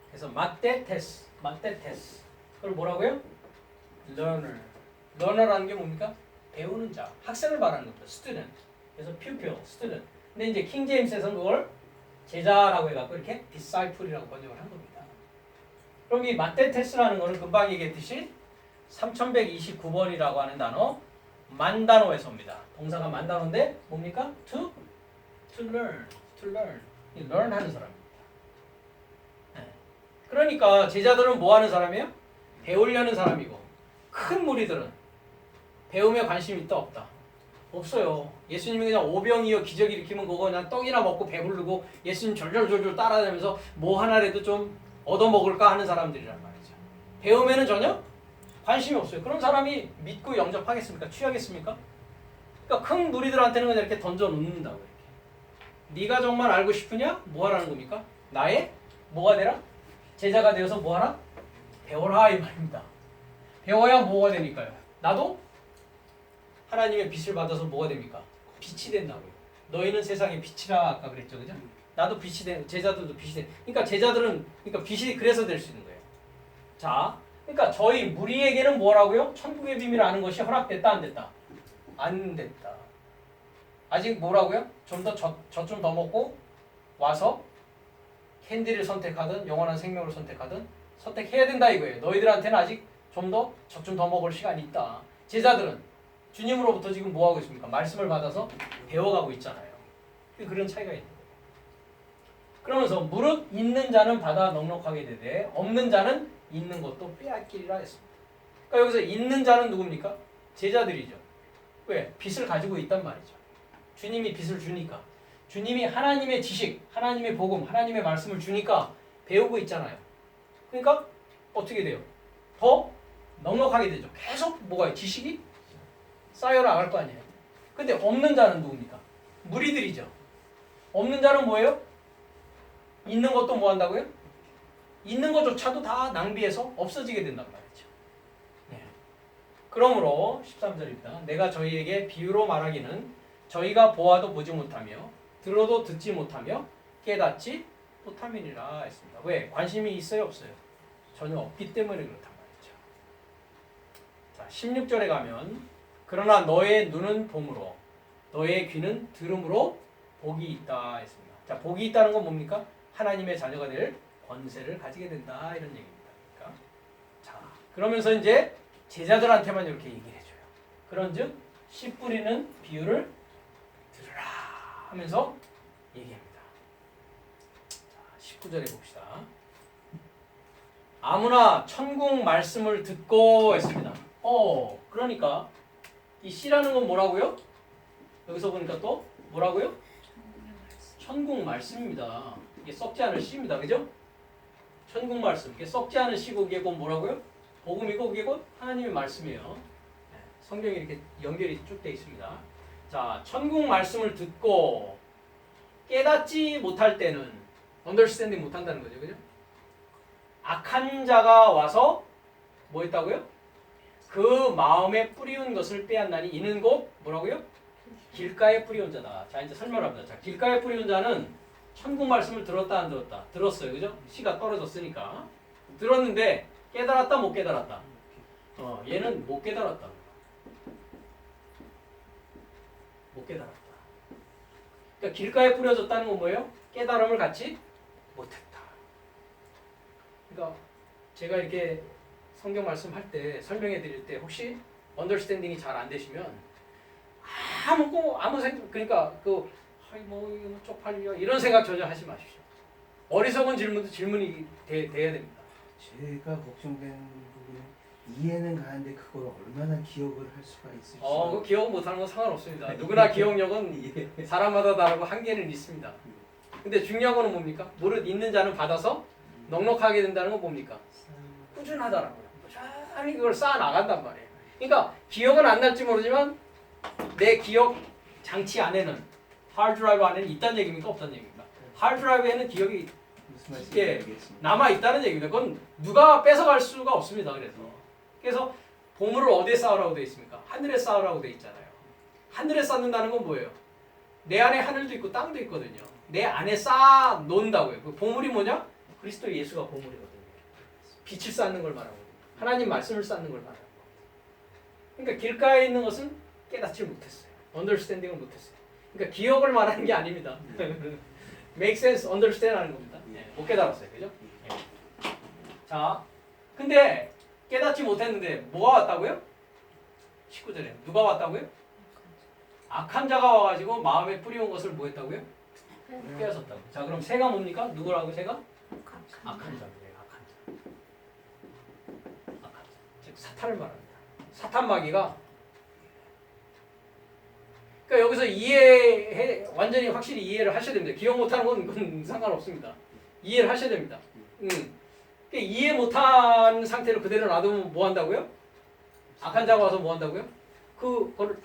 Speaker 1: 그래서 마테테스. 그걸 뭐라고요? learner라는 게 뭡니까? 배우는 자, 학생을 말하는 겁니다. student. 그래서 pupil, student. 근데 이제 킹 제임스에서는 그걸 제자라고 해갖고 이렇게 disciple이라고 번역을 한 겁니다. 그럼 이 마테테스라는 거는 금방 얘기했듯이 3129번이라고 하는 단어 만다노에서 옵니다. 동사가 만다노인데 뭡니까? to learn. learn 하는 사람입니다. 네. 그러니까 제자들은 뭐 하는 사람이에요? 배우려는 사람이고 큰 무리들은 배움에 관심이 있다 없다? 없어요. 예수님이 그냥 오병이어 기적 일으키면 그거 그냥 떡이나 먹고 배부르고 예수님 절절절절 따라다니면서 뭐 하나라도 좀 얻어먹을까 하는 사람들이란 말이죠. 배움에는 전혀 관심이 없어요. 그런 사람이 믿고 영접하겠습니까? 취하겠습니까? 그러니까 큰 무리들한테는 그냥 이렇게 던져놓는다고 이렇게. 네가 정말 알고 싶으냐? 뭐 하라는 겁니까? 나의 뭐가 되라? 제자가 되어서 뭐 하라? 배워라 이 말입니다. 배워야 뭐가 되니까요? 나도 하나님의 빛을 받아서 뭐가 됩니까? 빛이 된다고요. 너희는 세상의 빛이라 아까 그랬죠, 그죠? 나도 빛이 된, 제자들도 빛이 된. 그러니까 제자들은 그러니까 빛이 그래서 될 수 있는 거예요. 자, 그러니까 저희 무리에게는 뭐라고요? 천국의 비밀을 아는 것이 허락됐다, 안 됐다? 안 됐다. 아직 뭐라고요? 좀 더 저 좀 더 먹고 와서 캔디를 선택하든 영원한 생명을 선택하든 선택해야 된다 이거예요. 너희들한테는 아직 좀 더 저 좀 더 먹을 시간이 있다. 제자들은 주님으로부터 지금 뭐 하고 있습니까? 말씀을 받아서 배워가고 있잖아요. 그런 차이가 있는 거예요. 그러면서 무릇 있는 자는 받아 넉넉하게 되되 없는 자는 있는 것도 빼앗기리라 했습니다. 그러니까 여기서 있는 자는 누굽니까? 제자들이죠. 왜? 빛을 가지고 있단 말이죠. 주님이 빛을 주니까. 주님이 하나님의 지식, 하나님의 복음, 하나님의 말씀을 주니까 배우고 있잖아요. 그러니까 어떻게 돼요? 더 넉넉하게 되죠. 계속 뭐가 지식이 쌓여나갈 거 아니에요. 근데 없는 자는 누굽니까? 무리들이죠. 없는 자는 뭐예요? 있는 것도 뭐 한다고요? 있는 것조차도 다 낭비해서 없어지게 된단 말이죠. 네. 그러므로 13절입니다. 내가 저희에게 비유로 말하기는 저희가 보아도 보지 못하며 들어도 듣지 못하며 깨닫지 못함이니라 했습니다. 왜? 관심이 있어요? 없어요? 전혀 없기 때문에 그렇단 말이죠. 자, 16절에 가면 그러나 너의 눈은 봄으로 너의 귀는 들음으로 복이 있다 했습니다. 자, 복이 있다는 건 뭡니까? 하나님의 자녀가 될 권세를 가지게 된다 이런 얘기입니다. 그러니까 자, 그러면서 이제 제자들한테만 이렇게 얘기를 해줘요. 그런즉 씨 뿌리는 비유를 들으라 하면서 얘기합니다. 자, 19절에 봅시다. 아무나 천국 말씀을 듣고 했습니다. 그러니까 이 씨라는 건 뭐라고요? 여기서 보니까 또 뭐라고요? 천국 말씀입니다. 이게 썩지 않은 씨입니다. 그죠? 천국 말씀. 이게 썩지 않은 씨고 이게 곧 뭐라고요? 복음이고 이게 곧 하나님의 말씀이에요. 성경이 이렇게 연결이 쭉 되어 있습니다. 자, 천국 말씀을 듣고 깨닫지 못할 때는 언더스탠딩 못한다는 거죠, 그죠? 악한 자가 와서 뭐 했다고요? 그 마음에 뿌리운 것을 빼앗나니 이는 곧 뭐라고요? 길가에 뿌리운 자다. 자 이제 설명을 합니다. 자 길가에 뿌리운 자는 천국 말씀을 들었다 안 들었다? 들었어요, 그죠? 씨가 떨어졌으니까 들었는데 깨달았다 못 깨달았다? 얘는 못 깨달았다. 못 깨달았다. 그러니까 길가에 뿌려졌다는 건 뭐예요? 깨달음을 갖지 못했다. 그러니까 제가 이렇게 성경 말씀할 때 설명해 드릴 때 혹시 언더스탠딩이 잘 안 되시면 아무 생각 그러니까 아이 뭐 이거 쪽팔려 이런 생각 전혀 하지 마십시오. 어리석은 질문도 질문이 돼야 됩니다.
Speaker 2: 제가 걱정되는 부분은 이해는 가는데 그걸 얼마나 기억을 할 수가 있을지.
Speaker 1: 그 기억 못하는 건 상관없습니다. 누구나 기억력은 사람마다 다르고 한계는 있습니다. 근데 중요한 거는 뭡니까? 무릇 있는 자는 받아서 넉넉하게 된다는 건 뭡니까? 꾸준하다라고요. 꾸준히 그걸 쌓아 나간단 말이에요. 그러니까 기억은 안 날지 모르지만 내 기억 장치 안에는 하드드라이브 안에는 있다는 얘기입니까? 없다는 얘기입니까? 하드드라이브에는 기억이
Speaker 2: 무슨 말인지
Speaker 1: 이게
Speaker 2: 알겠습니다.
Speaker 1: 남아 있다는 얘기입니다. 그건 누가 뺏어갈 수가 없습니다. 그래서 보물을 어디에 쌓으라고 되어 있습니까? 하늘에 쌓으라고 되어 있잖아요. 하늘에 쌓는다는 건 뭐예요? 내 안에 하늘도 있고 땅도 있거든요. 내 안에 쌓아 놓는다고요. 그 보물이 뭐냐? 그리스도 예수가 보물이거든요. 빛을 쌓는 걸 말하고 하나님 말씀을 쌓는 걸 말하고. 그러니까 길가에 있는 것은 깨닫지 못했어요. 언더스탠딩을 못했어요. 그러니까 기억을 말하는 게 아닙니다. make sense, understand 하는 겁니다. 못 깨달았어요. 그죠? 자, 근데 깨닫지 못했는데 뭐가 왔다고요? 19절에 누가 왔다고요? 악한 자가 와가지고 마음에 뿌리온 것을 뭐 했다고요? 빼앗았다고. 자, 그럼 새가 뭡니까? 누구라고 새가? 악한 자입니다. 악한 자. 악한 자. 즉 사탄을 말합니다. 사탄 마귀가 그러니까 여기서 완전히 확실히 이해를 하셔야 됩니다. 기억 못하는 건 그건 상관없습니다. 이해를 하셔야 됩니다. 그러니까 이해 못한 상태로 그대로 놔두면 뭐 한다고요? 악한 자가 와서 뭐 한다고요? 그거를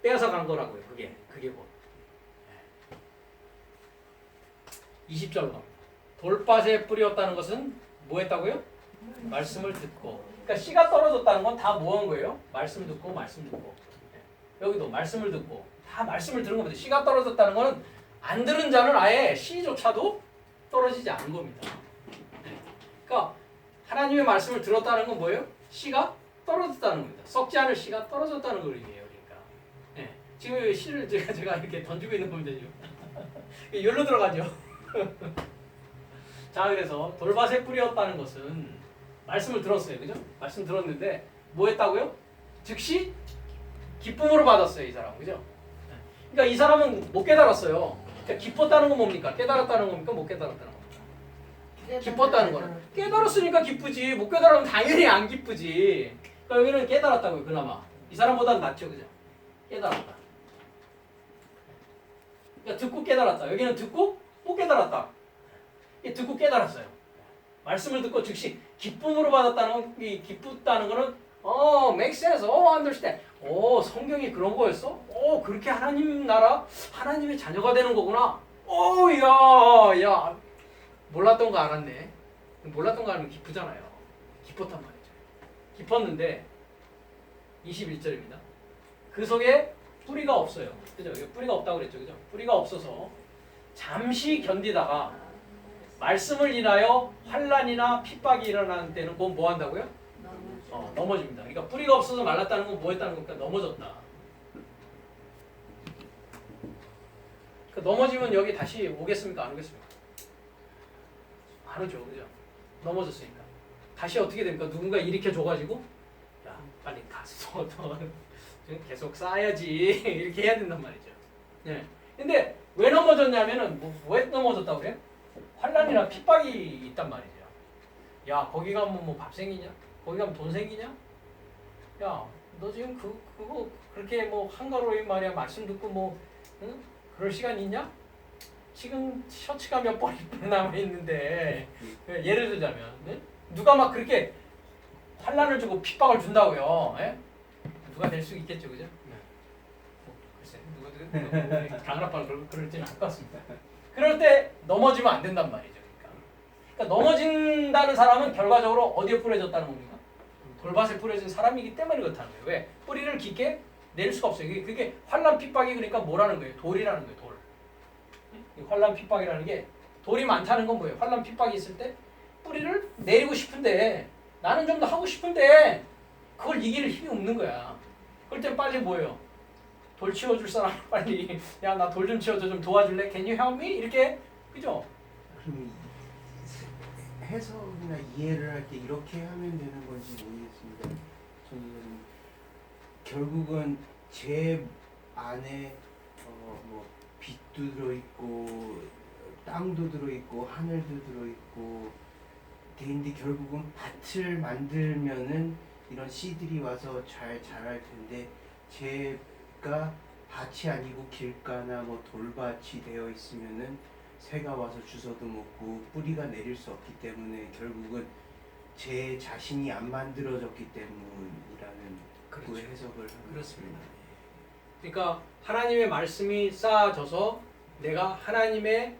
Speaker 1: 빼앗아 가는 거라고요. 그게 뭐. 20절로 갑니다. 돌밭에 뿌렸다는 것은 뭐 했다고요? 말씀을 듣고. 그러니까 씨가 떨어졌다는 건 다 뭐 한 거예요? 말씀 듣고 말씀 듣고. 여기도 말씀을 듣고 다 말씀을 들은 겁니다. 씨가 떨어졌다는 거는 안 들은 자는 아예 씨조차도 떨어지지 않은 겁니다. 그러니까 하나님의 말씀을 들었다는 건 뭐예요? 씨가 떨어졌다는 겁니다. 썩지 않을 씨가 떨어졌다는 걸 의미해요. 그러니까 지금 씨를 제가 이렇게 던지고 있는 겁니다. 열로 들어가죠. 자, 그래서 돌밭에 뿌렸다는 것은 말씀을 들었어요. 그죠? 말씀 들었는데 뭐 했다고요? 즉시 기쁨으로 받았어요. 이 사람. 그죠? 그러니까 이 사람은 못 깨달았어요. 그러니까 기뻤다는 건 뭡니까? 깨달았다는 겁니까? 못 깨달았다는 겁니까? 기뻤다는 거는 깨달았으니까 기쁘지. 못 깨달으면 당연히 안 기쁘지. 그러니까 여기는 깨달았다고요. 그나마. 이 사람보다는 낫죠. 그죠? 깨달았다. 그러니까 듣고 깨달았다. 여기는 듣고 못 깨달았다. 듣고 깨달았어요. 말씀을 듣고 즉시 기쁨으로 받았다는 건, 기쁘다는 거는 make sense, understand. 성경이 그런 거였어? 그렇게 하나님 나라, 하나님의 자녀가 되는 거구나. 야, 몰랐던 거 알았네. 몰랐던 거 알면 기쁘잖아요. 기뻤단 말이죠. 기뻤는데 21절입니다. 그 속에 뿌리가 없어요. 그죠? 뿌리가 없다고 그랬죠. 그죠? 뿌리가 없어서 잠시 견디다가 말씀을 인하여 환난이나 핍박이 일어나는 때는 그건 뭐 한다고요? 넘어집니다. 그러니까 뿌리가 없어서 말랐다는 건 뭐 했다는 겁니까? 넘어졌다. 그러니까 넘어지면 여기 다시 오겠습니까? 안 오겠습니까? 안 오죠. 그죠? 넘어졌으니까. 다시 어떻게 됩니까? 누군가 일으켜줘가지고 야 빨리 가서 계속 쌓아야지 이렇게 해야 된단 말이죠. 네. 근데 왜 넘어졌냐면은 왜 넘어졌다고 그래요? 환난이나 핍박이 있단 말이죠. 야 거기 가면 뭐 밥 생기냐? 거기 가면 돈 생기냐? 야 너 지금 그거 그렇게 뭐 한가로이 말이야 말씀 듣고 뭐 응? 그럴 시간 있냐? 지금 셔츠가 몇 벌 남아 있는데 예를 들자면 네? 누가 막 그렇게 환난을 주고 핍박을 준다고요? 예? 누가 될 수 있겠죠, 그죠? 글쎄 누가 강한 아빠는 그럴지는 않을 것 같습니다. 그럴 때 넘어지면 안 된단 말이죠. 그러니까 넘어진다는 사람은 결과적으로 어디에 뿌려졌다는 겁니까? 돌밭에 뿌려진 사람이기 때문에 그렇다는 거예요. 왜? 뿌리를 깊게 내릴 수가 없어요. 그게 환란 핍박이 그러니까 뭐라는 거예요? 돌이라는 거예요. 돌. 이 환란 핍박이라는 게 돌이 많다는 건 뭐예요? 환란 핍박이 있을 때 뿌리를 내리고 싶은데 나는 좀 더 하고 싶은데 그걸 이길 힘이 없는 거야. 그럴 땐 빨리 뭐예요? 돌 치워줄 사람 빨리 야 나 돌 좀 치워줘 좀 도와줄래? Can you help me? 이렇게 그죠?
Speaker 2: 그럼 해석이나 이해를 할 때 이렇게 하면 되는 건지 모르겠습니다. 저는 결국은 제 안에 뭐 빛도 들어있고 땅도 들어있고 하늘도 들어있고 근데 결국은 밭을 만들면은 이런 씨들이 와서 잘 자랄 텐데 제가 밭이 아니고 길가나 뭐 돌밭이 되어 있으면은 새가 와서 주워도 먹고 뿌리가 내릴 수 없기 때문에 결국은 제 자신이 안 만들어졌기 때문이라는
Speaker 1: 그렇죠.
Speaker 2: 그 해석을 하는
Speaker 1: 그렇습니다. 그러니까 하나님의 말씀이 쌓아져서 내가 하나님의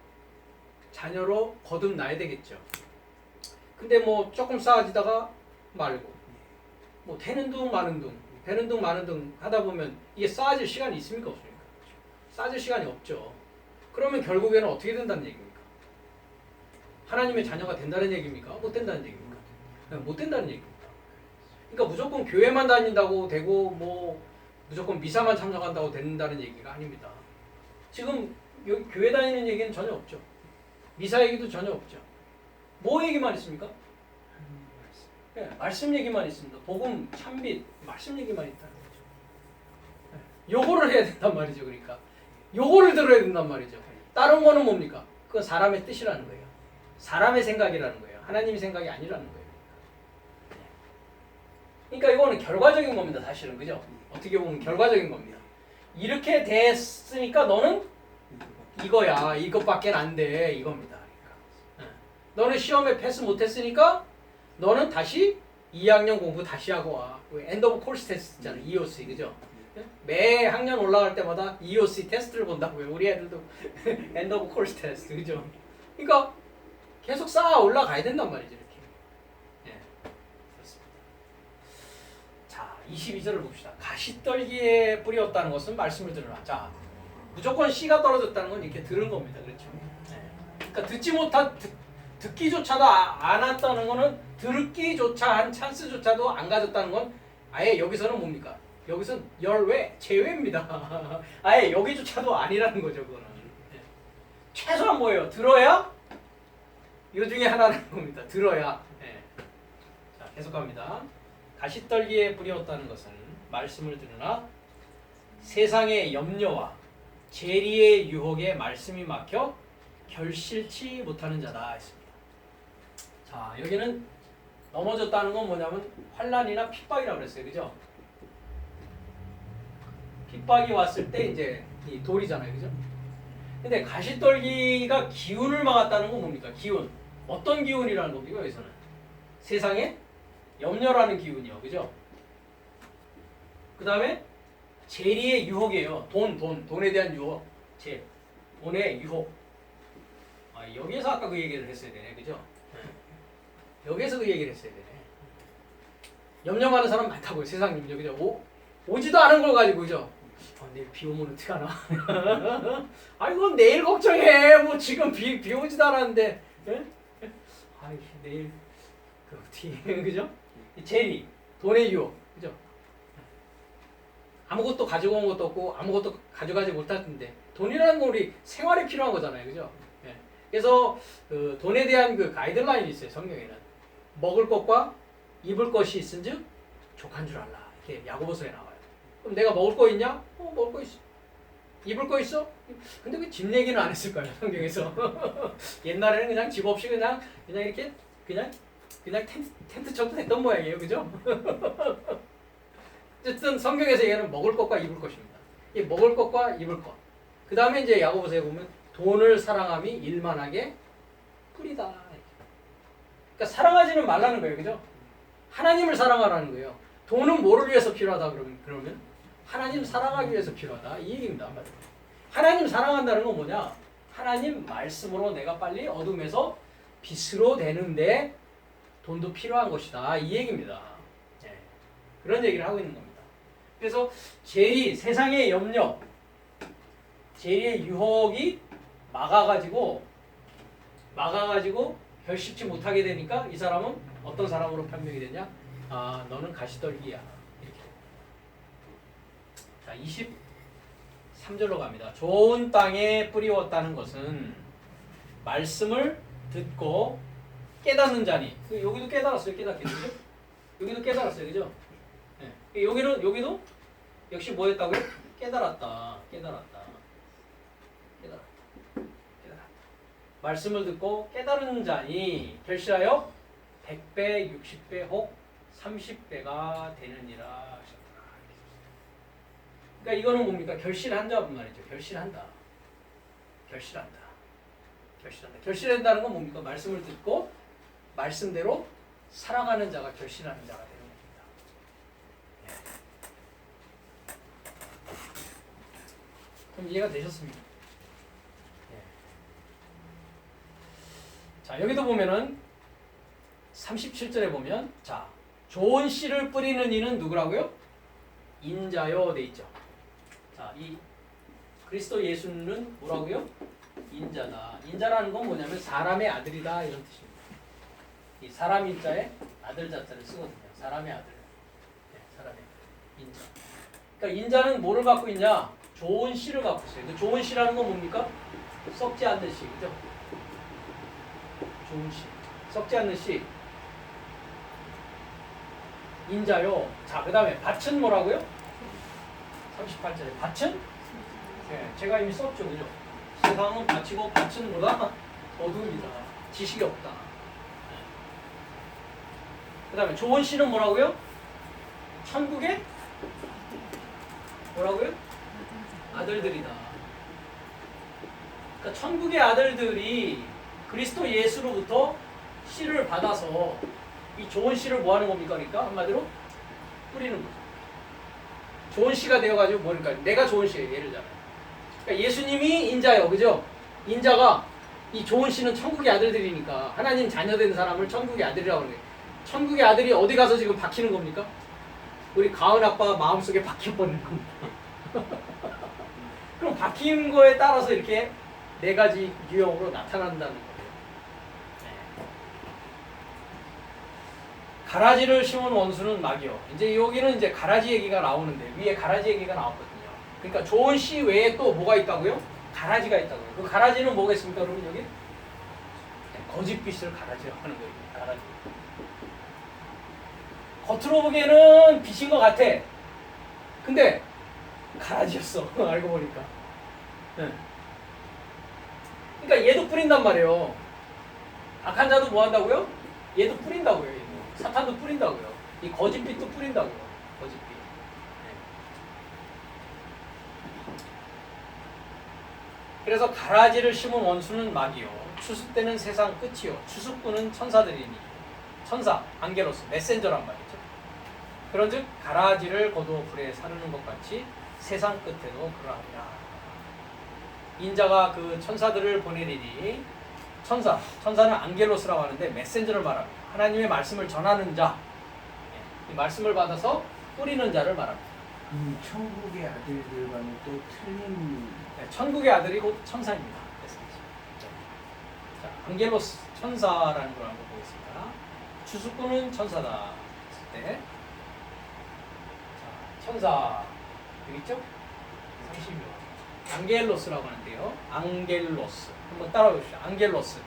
Speaker 1: 자녀로 거듭나야 되겠죠. 근데 뭐 조금 쌓아지다가 말고 뭐 되는 둥 마는 둥 되는 둥 마는 둥 하다 보면 이게 쌓아질 시간이 있습니까 없습니까? 쌓아질 시간이 없죠. 그러면 결국에는 어떻게 된다는 얘기입니까? 하나님의 자녀가 된다는 얘기입니까? 못 된다는 얘기입니까? 못 된다는 얘기입니다. 그러니까 무조건 교회만 다닌다고 되고 뭐 무조건 미사만 참석한다고 된다는 얘기가 아닙니다. 지금 여기 교회 다니는 얘기는 전혀 없죠. 미사 얘기도 전혀 없죠. 뭐 얘기만 있습니까? 네, 말씀 얘기만 있습니다. 복음, 참빛, 말씀 얘기만 있다는 거죠. 네, 요거를 해야 된단 말이죠. 그러니까 요거를 들어야 된단 말이죠. 다른 거는 뭡니까? 그건 사람의 뜻이라는 거예요. 사람의 생각이라는 거예요. 하나님의 생각이 아니라는 거예요. 그러니까 이거는 결과적인 겁니다. 사실은 그죠? 어떻게 보면 결과적인 겁니다. 이렇게 됐으니까 너는 이거야. 이것밖에 안 돼. 이겁니다. 그러니까. 너는 시험에 패스 못했으니까 너는 다시 2학년 공부 다시 하고 와. 엔드 오브 코र्स 테스트 있잖아. EOC 그죠? 매 학년 올라갈 때마다 EOC 테스트를 본다고요. 우리 애들도 엔드 오브 코र्स 테스트 그죠? 그러니까 계속 쌓아 올라가야 된단 말이죠. 이렇게. 예. 그렇습니다. 자, 22절을 봅시다. 가시떨기에 뿌렸다는 것은 말씀을 들으라. 자, 무조건 씨가 떨어졌다는 건 이렇게 들은 겁니다. 그렇죠? 예. 그러니까 듣기조차도 안 왔다는 거는 듣기조차 한 찬스조차도 안 가졌다는 건 아예 여기서는 뭡니까? 여기서는 열외, 제외입니다. 아예 여기조차도 아니라는 거죠. 그거는. 예. 최소한 뭐예요? 들어야? 이 중에 하나라는 겁니다. 들어야. 예. 자, 계속합니다. 가시떨기에 뿌렸다는 것은 말씀을 들으나 세상의 염려와 재리의 유혹에 말씀이 막혀 결실치 못하는 자다 했습니다. 자, 여기는 넘어졌다는 건 뭐냐면 환란이나 핍박이라고 그랬어요. 그죠? 핍박이 왔을 때 이제 이 돌이잖아요. 그죠? 근데 가시떨기가 기운을 막았다는 건 뭡니까? 기운. 어떤 기운이라는 겁니까? 여기서는 세상에 염려라는 기운이요. 그죠? 그 다음에 재리의 유혹이에요. 돈에 대한 유혹. 돈의 유혹. 아, 여기에서 아까 그 얘기를 했어야 되네. 그죠? 여기에서 그 얘기를 했어야 되네. 염려 많은 사람 많다고요. 세상 염려. 그죠? 오지도 않은 걸 가지고. 그죠? 내일 비 오면 어떡하나. 아이고 내일 걱정해. 뭐 지금 비 오지도 않았는데. 예? 아이 내일 그 어떻게 그죠? 재리, 돈의 유혹. 그죠? 아무것도 가지고 온 것도 없고 아무것도 가져가지 못했는데 돈이라는 건 우리 생활에 필요한 거잖아요. 그죠? 예. 그래서 그 돈에 대한 그 가이드라인이 있어요. 성경에는. 먹을 것과 입을 것이 있은즉 족한 줄 알라. 이렇게 야고보서에 나와요. 그럼 내가 먹을 거 있냐? 먹을 거 있어. 입을 거 있어? 근데 그 집 얘기는 안 했을 거예요. 성경에서. 옛날에는 그냥 집 없이 그냥 이렇게 그냥 텐트 쳐도 됐던 모양이에요. 그죠? 어쨌든 성경에서 얘는 먹을 것과 입을 것입니다. 이 먹을 것과 입을 것. 그 다음에 이제 야고보서에 보면 돈을 사랑함이 일만하게 뿌리다. 그러니까 사랑하지는 말라는 거예요. 그죠? 하나님을 사랑하라는 거예요. 돈은 뭐를 위해서 필요하다 그러면 하나님 사랑하기 위해서 필요하다. 이 얘기입니다. 하나님 사랑한다는 건 뭐냐? 하나님 말씀으로 내가 빨리 어둠에서 빛으로 되는데 돈도 필요한 것이다. 이 얘기입니다. 예. 그런 얘기를 하고 있는 겁니다. 그래서 죄의 세상의 염려, 죄의 유혹이 막아가지고 결식치 못하게 되니까 이 사람은 어떤 사람으로 판명이 되냐? 아, 너는 가시떨기야. 이렇게. 자, 23절로 갑니다. 좋은 땅에 뿌리웠다는 것은 말씀을 듣고 깨닫는 자니. 여기도 깨달았어요. 깨닫게 되죠? 여기도 깨달았어요. 그죠? 네. 여기도 역시 뭐 했다고요? 깨달았다. 말씀을 듣고 깨달은 자니 결실하여 100배, 60배, 혹 30배가 되느니라 하셨더라. 그러니까 이거는 뭡니까? 결실한다는 말이죠. 결실한다. 결실한다는 건 뭡니까? 말씀을 듣고 말씀대로 살아가는 자가 결실하는 자가 되는 겁니다. 그럼 이해가 되셨습니까? 자, 여기도 보면은 37절에 보면 자, 좋은 씨를 뿌리는 이는 누구라고요? 인자요 돼 있죠. 자, 이 그리스도 예수는 뭐라고요? 인자다. 인자라는 건 뭐냐면 사람의 아들이다 이런 뜻입니다. 이 사람 인자에 아들 자자를 쓰거든요. 사람의 아들. 네, 사람의 인자. 그러니까 인자는 뭐를 갖고 있냐? 좋은 씨를 갖고 있어요. 그 좋은 씨라는 건 뭡니까? 썩지 않는 씨, 그죠? 좋은 씨, 썩지 않는 씨. 인자요. 자, 그 다음에 밭은 뭐라고요? 38절에 밭은? 네, 제가 이미 썼죠, 그죠? 세상은 밭이고 밭은 뭐다? 어둠이다. 지식이 없다. 그 다음에 좋은 씨는 뭐라고요? 천국의 뭐라고요? 아들들이다. 그러니까 천국의 아들들이 그리스도 예수로부터 씨를 받아서 이 좋은 씨를 뭐 하는 겁니까? 그러니까 한마디로 뿌리는 거죠. 좋은 씨가 되어가지고 뭐니까 내가 좋은 씨예요. 예를 들자면. 그러니까 예수님이 인자예요. 그죠? 인자가 이 좋은 씨는 천국의 아들들이니까 하나님 자녀된 사람을 천국의 아들이라고 하는 거예요. 천국의 아들이 어디 가서 지금 박히는 겁니까? 우리 가은 아빠 마음속에 박혀버리는 겁니다. 그럼 박힌 거에 따라서 이렇게 네 가지 유형으로 나타난다는 거예요. 가라지를 심은 원수는 막이요. 이제 여기는 이제 가라지 얘기가 나오는데 위에 가라지 얘기가 나왔거든요. 그러니까 좋은 씨 외에 또 뭐가 있다고요? 가라지가 있다고요. 그 가라지는 뭐겠습니까, 여러분 여기? 거짓빛을 가라지라고 하는 거예요. 가라지. 겉으로 보기에는 빛인 것 같아. 근데 가라지였어. 알고 보니까. 네. 그러니까 얘도 뿌린단 말이에요. 악한 자도 뭐 한다고요? 얘도 뿌린다고요. 얘도. 사탄도 뿌린다고요. 이 거짓빛도 뿌린다고요. 거짓빛. 네. 그래서 가라지를 심은 원수는 막이요. 추수 때는 세상 끝이요. 추수꾼은 천사들이니. 천사, 안게로스, 메센저란 말이죠. 그런즉 가라지를 거두어 불에 사르는 것 같이 세상 끝에도 그러하리라. 인자가 그 천사들을 보내리니 천사는 안겔로스라고 하는데 메센저를 말합니다. 하나님의 말씀을 전하는 자, 이 말씀을 받아서 뿌리는 자를 말합니다.
Speaker 2: 천국의 아들들과는 또 틀린.
Speaker 1: 네, 천국의 아들이 곧 천사입니다. 자, 안겔로스 천사라는 걸 한번 보겠습니다. 추수꾼은 천사다 했을 때, 자, 천사 여기 있죠? 30명. 안겔로스라고 하는데요. 안겔로스 한번 따라해보시죠. 안겔로스.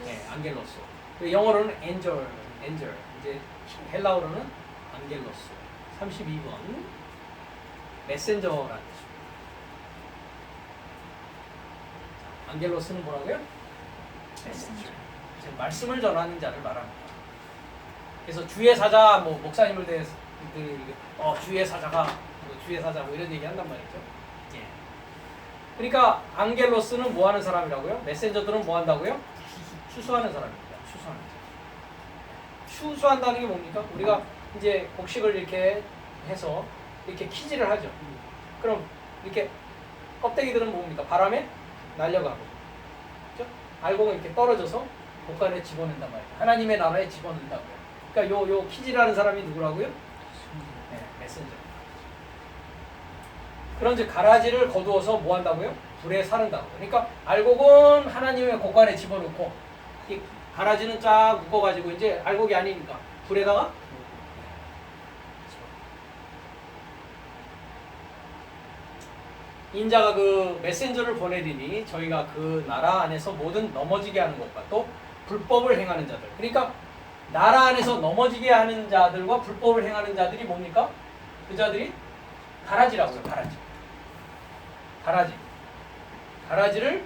Speaker 1: 네, 안겔로스. 영어로는 엔젤. 이제 헬라어로는 안겔로스. 32번 메센저라는 뜻입니다. 안겔로스는 뭐라고요? 메센저. 말씀을 전하는 자를 말합니다. 그래서 주의 사자, 뭐 목사님을 대해서 주의 사자가 주의 사자 뭐 이런 얘기 한단 말이죠. 예. 그러니까 안겔로스는 뭐 하는 사람이라고요? 메센저들은 뭐 한다고요? 추수하는 사람입니다. 추수한다는 게 뭡니까? 우리가 이제 곡식을 이렇게 해서 이렇게 키질을 하죠. 그럼 이렇게 껍데기들은 뭡니까? 바람에 날려가고 알곡은 이렇게 떨어져서 곡간에 집어넣는단 말이에요. 하나님의 나라에 집어넣는다고요. 그러니까 요 키지라는 사람이 누구라고요? 네, 메신저. 그런즉 가라지를 거두어서 뭐 한다고요? 불에 사른다고. 그러니까 알곡은 하나님의 곡간에 집어넣고 이 가라지는 쫙 묶어가지고 이제 알곡이 아니니까 불에다가 인자가 그 메신저를 보내리니 저희가 그 나라 안에서 모든 넘어지게 하는 것과 또 불법을 행하는 자들. 그러니까 나라 안에서 넘어지게 하는 자들과 불법을 행하는 자들이 뭡니까? 그 자들이 가라지라고요. 가라지를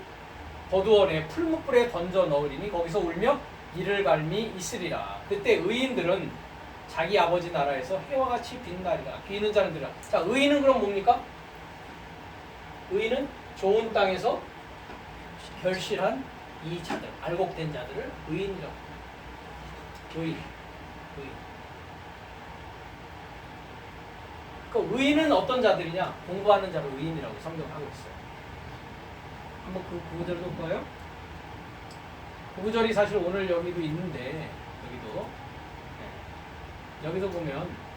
Speaker 1: 거두어내 풀무불에 던져 넣으리니 거기서 울며 이를 갈미 있으리라. 그때 의인들은 자기 아버지 나라에서 해와 같이 빛나리라. 비는 자는 들으라. 자, 의인은 그럼 뭡니까? 의인은 좋은 땅에서 결실한 이 자들, 알곡된 자들을 의인이라고 합니다. 의인. 그 의인은 어떤 자들이냐? 공부하는 자를 의인이라고 성경을 하고 있어요. 한번 그 구절을 볼까요? 그 구절이 사실 오늘 여기도 있는데 여기도 보면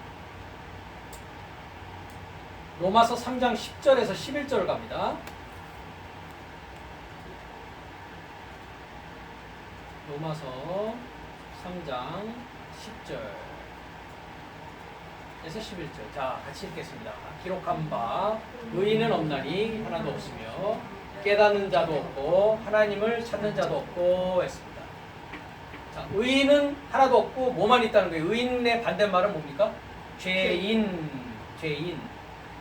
Speaker 1: 로마서 3장 10절에서 11절 갑니다. 로마서 3장 10절에서 11절. 자, 같이 읽겠습니다. 기록한 바 의인은 없나니 하나도 없으며 깨닫는 자도 없고 하나님을 찾는 자도 없고 했습니다. 자, 의인은 하나도 없고 뭐만 있다는 거예요? 의인의 반대말은 뭡니까? 죄인.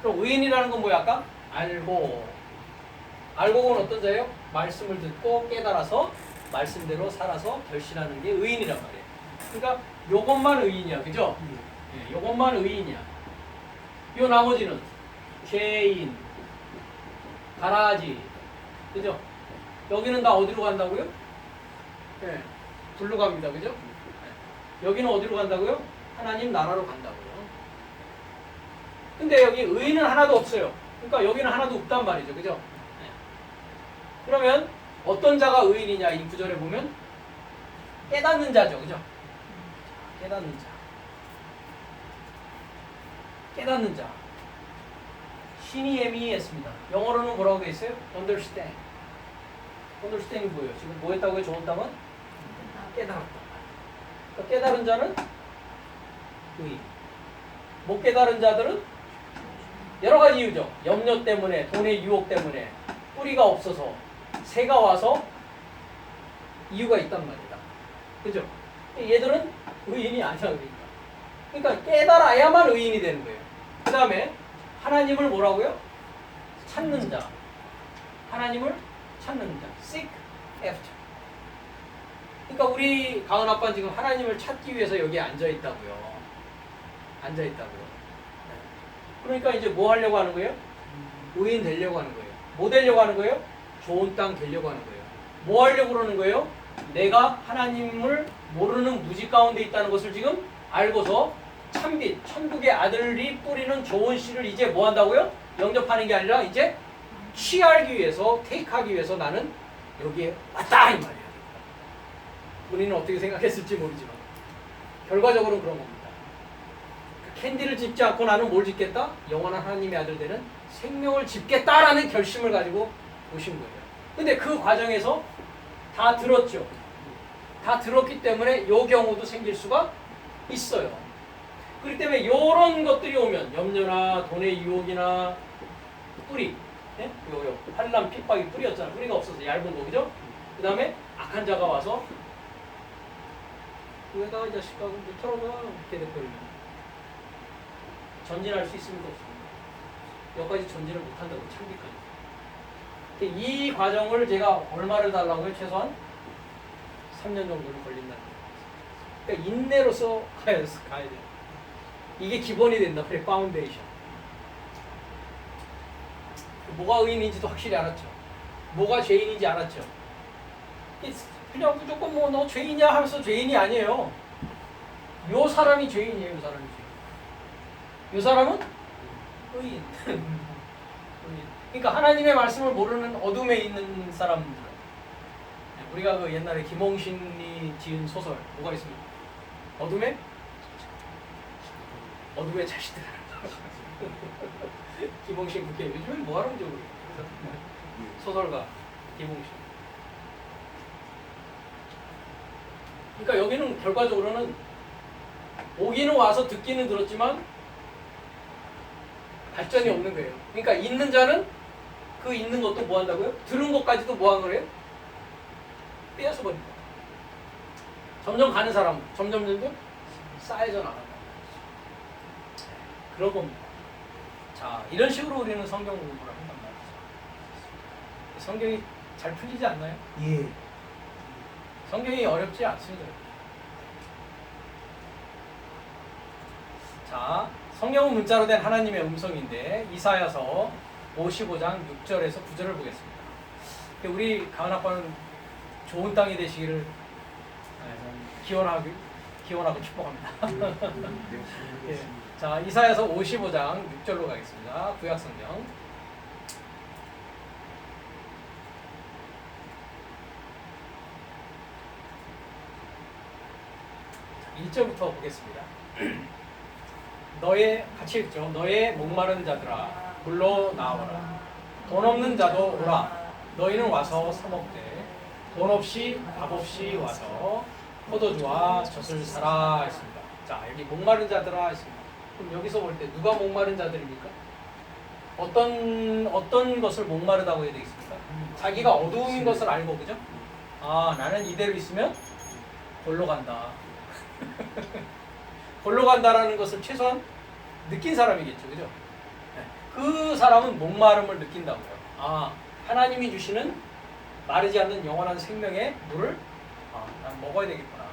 Speaker 1: 그럼 의인이라는 건 뭐야? 아까? 알곡은 어떤 자예요? 말씀을 듣고 깨달아서 말씀대로 살아서 결실하는 게 의인이란 말이에요. 그러니까 요것만 의인이야. 그죠? 네, 요것만 의인이야. 요 나머지는 죄인, 가라지. 그죠? 여기는 다 어디로 간다고요? 네, 불로 갑니다. 그죠? 네. 여기는 어디로 간다고요? 하나님 나라로 간다고요. 근데 여기 의인은 하나도 없어요. 그러니까 여기는 하나도 없단 말이죠. 그죠? 네. 그러면 어떤 자가 의인이냐? 이 구절에 보면 깨닫는 자죠. 그죠? 깨닫는 자. 신이 했습니다. 영어로는 뭐라고 돼 있어요? understand이 뭐예요? 지금 뭐 했다고요? 좋은 땅은? 깨달았다. 그러니까 깨달은 자는 의인. 못 깨달은 자들은 여러 가지 이유죠. 염려 때문에, 돈의 유혹 때문에, 뿌리가 없어서, 새가 와서 이유가 있단 말이다. 그죠? 얘들은 의인이 아니야, 그러니까 깨달아야만 의인이 되는 거예요. 그 다음에 하나님을 뭐라고요? 찾는 자. 하나님을 찾는 자. seek after. 그러니까 우리 가은 아빠는 지금 하나님을 찾기 위해서 여기에 앉아있다고요. 그러니까 이제 뭐 하려고 하는 거예요? 의인 되려고 하는 거예요. 뭐 되려고 하는 거예요? 좋은 땅 되려고 하는 거예요. 뭐 하려고 그러는 거예요? 내가 하나님을 모르는 무지 가운데 있다는 것을 지금 알고서 참빛, 천국의 아들이 뿌리는 좋은 씨를 이제 뭐 한다고요? 영접하는 게 아니라 이제 취하기 위해서, 테이크하기 위해서 나는 여기에 왔다 이 말이에요. 우리는 어떻게 생각했을지 모르지만 결과적으로는 그런 겁니다. 캔디를 집지 않고 나는 뭘 집겠다? 영원한 하나님의 아들 되는 생명을 집겠다라는 결심을 가지고 오신 거예요. 근데 그 과정에서 다 들었죠. 다 들었기 때문에 요 경우도 생길 수가 있어요. 그렇기 때문에 이런 것들이 오면 염려나 돈의 유혹이나 뿌리, 예? 요 환난 핍박이 뿌리였잖아. 뿌리가 없어서 얇은 거, 그죠? 그 다음에 악한 자가 와서 왜가 이 자식아 이제 털어가 이렇게 돼버리면 전진할 수 있습니까? 없습니까? 여기까지 전진을 못한다고 참기까지. 이 과정을 제가 얼마를 달라고요? 최소한 3년 정도는 걸린다는 거예요. 그러니까 인내로서 가야 돼요. 이게 기본이 된다. 그래, 파운데이션. 뭐가 의인인지도 확실히 알았죠. 뭐가 죄인인지 알았죠. 그냥 무조건 뭐 너 죄인이야 하면서 죄인이 아니에요. 요 사람이 죄인이에요. 요 사람은 의인. 그러니까 하나님의 말씀을 모르는 어둠에 있는 사람들, 우리가 그 옛날에 김홍신이 지은 소설 뭐가 있습니까? 어둠의 자식들. 김홍신 국회 요즘엔 뭐 하는지 모르겠어요. 소설가 김홍신. 그러니까 여기는 결과적으로는 오기는 와서 듣기는 들었지만 발전이 없는 거예요. 그러니까 있는 자는 그 있는 것도 뭐 한다고요? 들은 것까지도 뭐 한 거예요? 떼어서 버립니다. 점점 가는 사람 점점 쌓여져 나간다. 그런 겁니다. 자, 이런 식으로 우리는 성경 공부를 한단 말이죠. 성경이 잘 풀리지 않나요?
Speaker 2: 예.
Speaker 1: 성경이 어렵지 않습니다. 자, 성경은 문자로 된 하나님의 음성인데 이사야서 55장 6절에서 9절을 보겠습니다. 우리 가은 아빠는 좋은 땅이 되시기를 기원하고 축복합니다. 예. 자, 이사야서 55장 6절로 가겠습니다. 구약성경. 자, 1절부터 보겠습니다. 같이 읽죠. 너의 목마른 자들아 물러 나오라. 돈 없는 자도 오라. 너희는 와서 사 먹되 돈 없이 밥 없이 와서 포도주와 젖을 사라 했습니다. 자, 여기 목마른 자들아 했습니다. 그럼 여기서 볼 때 누가 목마른 자들입니까? 어떤 것을 목마르다고 해야 되겠습니까? 자기가 어두움인 것을 알고, 그죠? 아, 나는 이대로 있으면 골로 간다. 골로 간다라는 것을 최소한 느낀 사람이겠죠, 그죠? 그 사람은 목마름을 느낀다고요. 아, 하나님이 주시는 마르지 않는 영원한 생명의 물을 난 먹어야 되겠구나.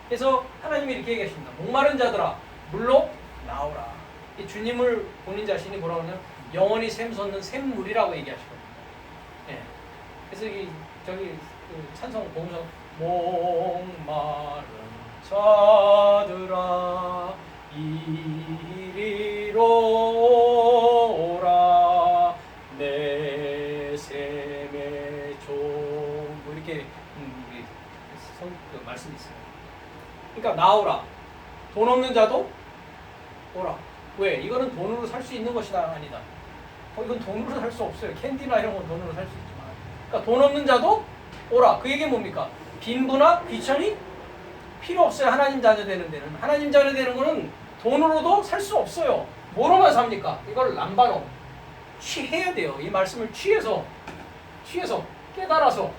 Speaker 1: 그래서 하나님이 이렇게 얘기하십니다. 목마른 자들아 물로 나오라. 이 주님을 본인 자신이 뭐라고 하냐면 영원히 샘솟는 샘물이라고 얘기하시거든요. 예. 그래서 저기 찬송 봉성 목마른 자들아 이리로 오라 내 샘의 종 뭐 이렇게 우리 그 말씀이 있어요. 그러니까 나오라. 돈 없는 자도 오라. 왜? 이거는 돈으로 살 수 있는 것이다 아니다. 이건 돈으로 살 수 없어요. 캔디나 이런 건 돈으로 살 수 있지만. 그러니까 돈 없는 자도 오라. 그 얘기는 뭡니까? 빈부나 귀천이 필요 없어요. 하나님 자녀 되는 데는. 하나님 자녀 되는 거는 돈으로도 살 수 없어요. 뭐로만 삽니까? 이걸 람바로 취해야 돼요. 이 말씀을 취해서 깨달아서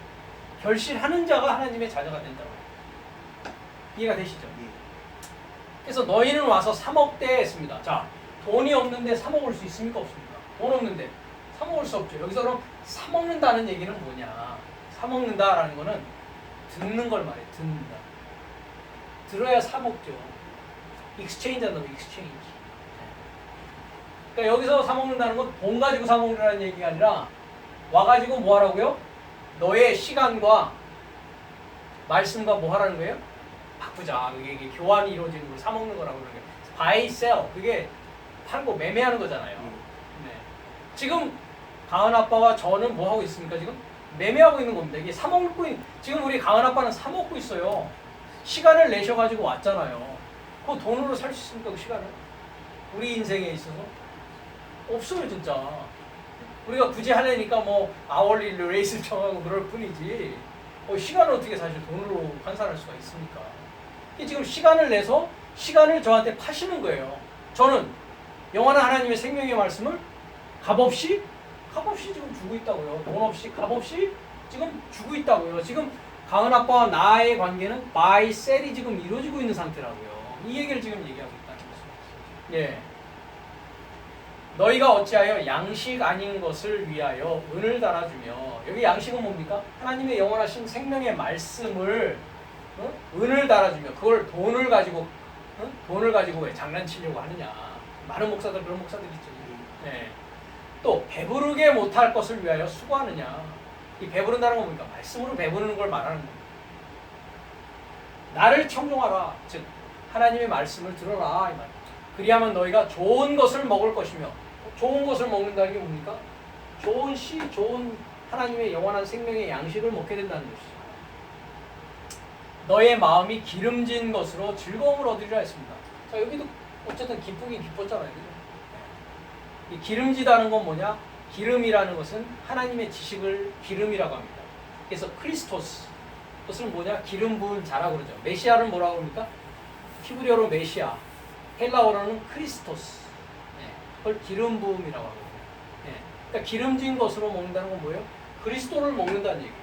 Speaker 1: 결실하는 자가 하나님의 자녀가 된다고. 이해가 되시죠? 그래서 너희는 와서 사 먹되 했습니다. 자, 돈이 없는데 사 먹을 수 있습니까? 없습니까? 돈 없는데 사 먹을 수 없죠. 여기서 그럼 사 먹는다는 얘기는 뭐냐? 사 먹는다라는 거는 듣는 걸 말해. 듣는다. 들어야 사 먹죠. 익스체인지 한다고, 익스체인지. 그러니까 여기서 사 먹는다는 건 돈 가지고 사 먹는다는 얘기가 아니라 와가지고 뭐 하라고요? 너의 시간과 말씀과 뭐 하라는 거예요? 바꾸자. 이게 교환이 이루어지는 걸 사 먹는 거라고 그러는 거예요. buy, sell. 그게 팔고 매매하는 거잖아요. 네. 지금 가은 아빠와 저는 뭐 하고 있습니까? 지금 매매하고 있는 겁니다. 이게 사 먹고 지금 우리 가은 아빠는 사 먹고 있어요. 시간을 내셔가지고 왔잖아요. 그 돈으로 살 수 있습니까? 그 시간을? 우리 인생에 있어서 없어요, 진짜. 우리가 굳이 하려니까 뭐 아월리 레이스를 정하고 그럴 뿐이지. 시간을 어떻게 사실 돈으로 환산할 수가 있습니까? 지금 시간을 내서 시간을 저한테 파시는 거예요. 저는 영원한 하나님의 생명의 말씀을 값없이 지금 주고 있다고요. 돈 없이 값없이 지금 주고 있다고요. 지금 가은 아빠와 나의 관계는 buy, sell이 지금 이루어지고 있는 상태라고요. 이 얘기를 지금 얘기하고 있다는 거죠. 예. 너희가 어찌하여 양식 아닌 것을 위하여 은을 달아주며, 여기 양식은 뭡니까? 하나님의 영원하신 생명의 말씀을 은을 달아주며, 그걸 돈을 가지고 왜 장난치려고 하느냐. 많은 목사들, 그런 목사들 있죠. 예. 또 배부르게 못할 것을 위하여 수고하느냐. 이 배부른다는 건 뭡니까? 말씀으로 배부르는 걸 말하는 겁니다. 나를 청종하라. 즉 하나님의 말씀을 들어라 이 말. 그리하면 너희가 좋은 것을 먹을 것이며, 좋은 것을 먹는다는 게 뭡니까? 좋은 씨, 좋은 하나님의 영원한 생명의 양식을 먹게 된다는 것이죠. 너의 마음이 기름진 것으로 즐거움을 얻으리라 했습니다. 자, 여기도 어쨌든 기쁘긴 기뻤잖아요. 그죠? 이 기름지다는 건 뭐냐? 기름이라는 것은 하나님의 지식을 기름이라고 합니다. 그래서 크리스토스, 그것은 뭐냐? 기름 부은 자라고 그러죠. 메시아는 뭐라고 합니까? 히브리어로 메시아, 헬라어로는 크리스토스. 그걸 기름 부음이라고 하거든요. 그러니까 기름진 것으로 먹는다는 건 뭐예요? 그리스도를 먹는다는 얘기예요.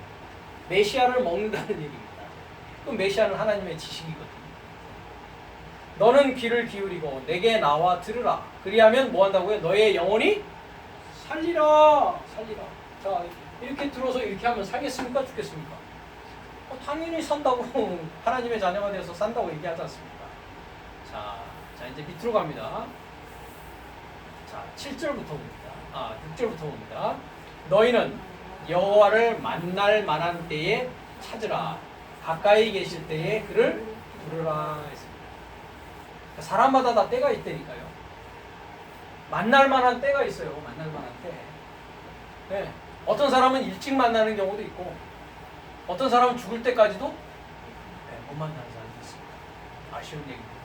Speaker 1: 메시아를 먹는다는 얘기입니다. 그럼 메시아는 하나님의 지식이거든요. 너는 귀를 기울이고 내게 나와 들으라. 그리하면 뭐 한다고요? 너의 영혼이 살리라. 살리라. 자, 이렇게 들어서 이렇게 하면 살겠습니까? 죽겠습니까? 당연히 산다고 하나님의 자녀가 되어서 산다고 얘기하지 않습니까? 자 이제 밑으로 갑니다. 자, 7절부터 봅니다. 6절부터 봅니다. 너희는 여호와를 만날 만한 때에 찾으라. 가까이 계실 때에 그를 부르라 했습니다. 사람마다 다 때가 있다니까요. 만날 만한 때가 있어요. 만날 만한 때. 네. 어떤 사람은 일찍 만나는 경우도 있고 어떤 사람은 죽을 때까지도 못 만나는 사람도 있습니다. 아쉬운 얘기입니다.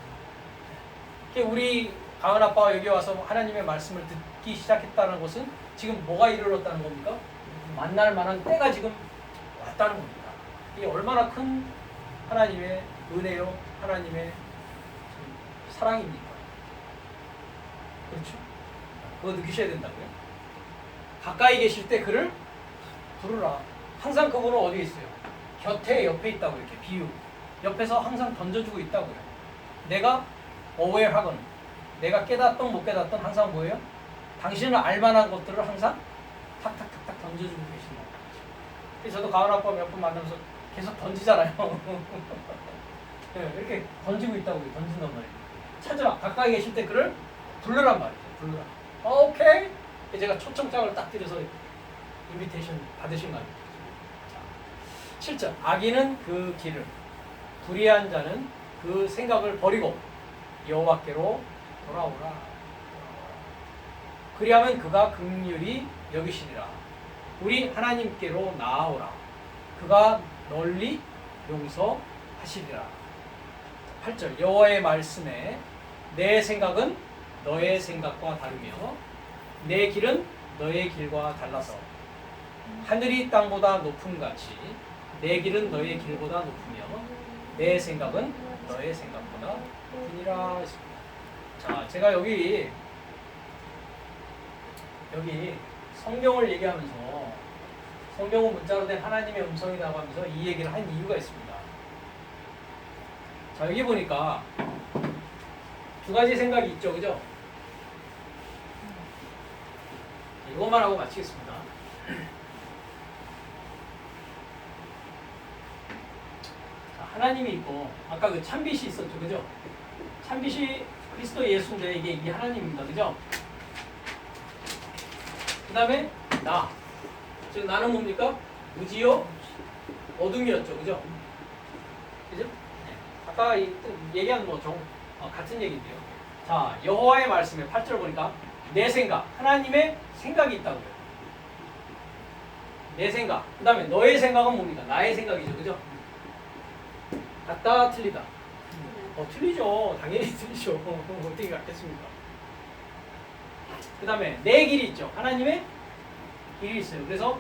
Speaker 1: 우리 가은 아빠가 여기 와서 하나님의 말씀을 듣기 시작했다는 것은 지금 뭐가 이르렀다는 겁니까? 만날 만한 때가 지금 왔다는 겁니다. 이게 얼마나 큰 하나님의 은혜요, 하나님의 사랑입니까? 그렇죠? 그거 느끼셔야 된다고요? 가까이 계실 때 그를 부르라. 항상 그분은 어디에 있어요? 곁에 옆에 있다고 이렇게 비유. 옆에서 항상 던져주고 있다고요. 내가 어웨어하건 내가 깨닫던 못 깨닫던 항상 뭐예요? 당신을 알만한 것들을 항상 탁탁탁탁 던져주고 계시는 거예요. 그래서 저도 가은 아빠 몇 번 만나면서 계속 던지잖아요. 네, 이렇게 던지고 있다고요. 던진단 말이에요. 찾으라. 가까이 계실 때 그를 부르란 말이죠. 부르라. 오케이. 제가 초청장을 딱 드려서 인비테이션 받으신 거 아닙니까? 7절. 악인은 그 길을, 불의한 자는 그 생각을 버리고 여호와께로 돌아오라. 그리하면 그가 긍휼히 여기시리라. 우리 하나님께로 나아오라. 그가 널리 용서하시리라. 8절. 여호와의 말씀에 내 생각은 너의 생각과 다르며 내 길은 너의 길과 달라서 하늘이 땅보다 높음 같이 내 길은 너의 길보다 높으며 내 생각은 너의 생각보다 높으니라 했습니다. 자, 제가 여기 성경을 얘기하면서 성경은 문자로 된 하나님의 음성이라고 하면서 이 얘기를 한 이유가 있습니다. 자, 여기 보니까 두 가지 생각이 있죠, 그죠? 이것만 하고 마치겠습니다. 자, 하나님이 있고 아까 그 참빛이 있었죠, 그죠? 참빛이 그리스도 예수인데 이게 이 하나님입니다, 그죠? 그 다음에 나. 즉 나는 뭡니까? 무지요? 어둠이었죠, 그죠? 그죠? 네. 아까 얘기한 같은 얘기인데요. 자, 여호와의 말씀에 8절 보니까 내 생각, 하나님의 생각이 있다고요. 내 생각. 그 다음에 너의 생각은 뭡니까? 나의 생각이죠, 그죠? 같다, 틀리다. 틀리죠. 당연히 틀리죠. 어떻게 같겠습니까? 그 다음에 내 길이 있죠. 하나님의 길이 있어요. 그래서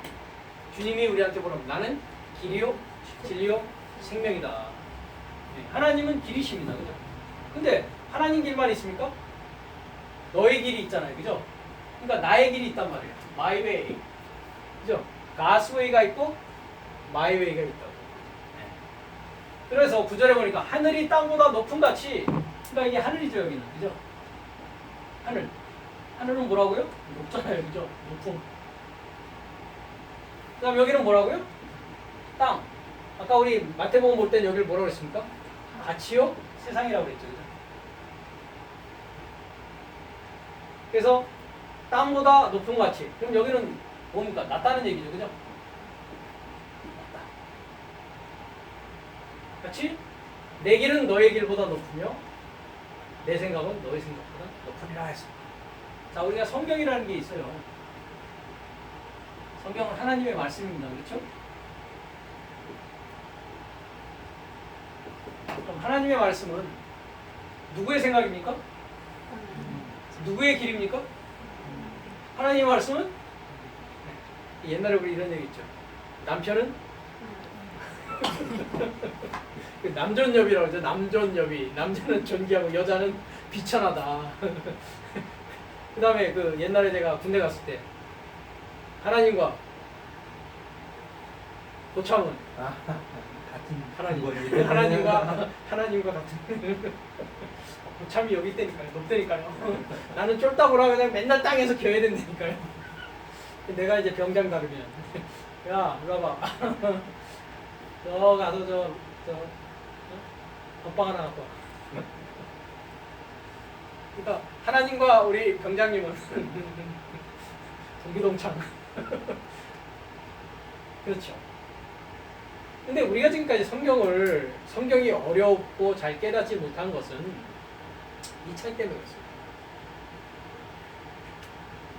Speaker 1: 주님이 우리한테 뭐라고? 나는 길이요, 진리요, 생명이다. 네, 하나님은 길이십니다. 그죠? 근데 하나님 길만 있습니까? 너의 길이 있잖아요. 그죠? 그러니까 나의 길이 있단 말이에요. My way. 그죠? God's way가 있고 My way가 있다고. 네. 그래서 9절에 보니까 하늘이 땅보다 높은 같이, 그러니까 이게 하늘이죠, 여기는. 그죠? 하늘. 하늘은 뭐라고요? 높잖아요. 그죠? 높음. 그 다음 여기는 뭐라고요? 땅. 아까 우리 마태복음 볼 땐 여기를 뭐라고 그랬습니까? 가치요? 세상이라고 그랬죠. 그죠? 그래서 땅보다 높은 가치. 그럼 여기는 뭡니까? 낮다는 얘기죠. 그죠? 낮다. 같이 내 길은 너의 길보다 높으며 내 생각은 너의 생각보다 높으리라 했습니다. 자, 우리가 성경이라는 게 있어요. 성경은 하나님의 말씀입니다. 그렇죠? 그럼 하나님의 말씀은 누구의 생각입니까? 누구의 길입니까? 하나님의 말씀은 옛날에 우리 이런 얘기 있죠. 남편은 그 남존여비라고 하죠. 남존여비. 남자는 존귀하고 여자는 비천하다. 그 다음에 그 옛날에 제가 군대 갔을 때 하나님과 고참은
Speaker 2: 같은
Speaker 1: 하나님과 같은 고참이 여기 있다니까요. 높다니까요. 나는 쫄다고라 그냥 맨날 땅에서 겨야 된다니까요. 내가 이제 병장 다르면 야 이리 와봐. 저 가서 저 건빵 하나 갖고 와. 그러니까 하나님과 우리 병장님은 동기동창. 그렇죠. 근데 우리가 지금까지 성경이 어렵고 잘 깨닫지 못한 것은 이 차이 때문에 그렇습니다.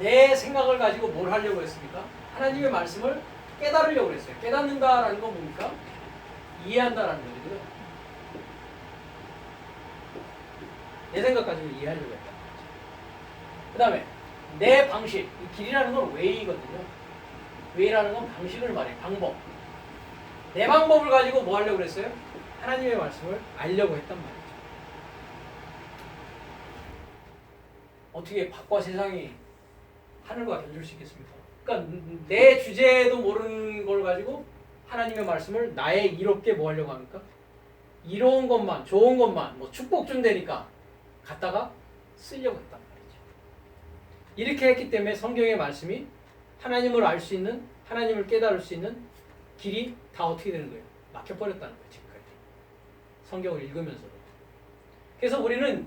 Speaker 1: 내 생각을 가지고 뭘 하려고 했습니까? 하나님의 말씀을 깨달으려고 했어요. 깨닫는다라는 건 뭡니까? 이해한다라는 거죠. 내 생각 가지고 이해하려고 했다. 그 다음에 내 방식, 이 길이라는 건 웨이거든요. 웨이라는 건 방식을 말해요. 방법. 내 방법을 가지고 뭐 하려고 그랬어요? 하나님의 말씀을 알려고 했단 말이죠. 어떻게 밖과 세상이 하늘과 견줄 수 있겠습니까? 그러니까 내 주제도 모르는 걸 가지고 하나님의 말씀을 나의 이롭게 뭐 하려고 합니까? 이로운 것만, 좋은 것만, 뭐 축복 준다니까 갖다가 쓰려고 했단 말이죠. 이렇게 했기 때문에 성경의 말씀이 하나님을 알 수 있는, 하나님을 깨달을 수 있는 길이 다 어떻게 되는 거예요? 막혀버렸다는 거예요. 지금까지. 성경을 읽으면서도. 그래서 우리는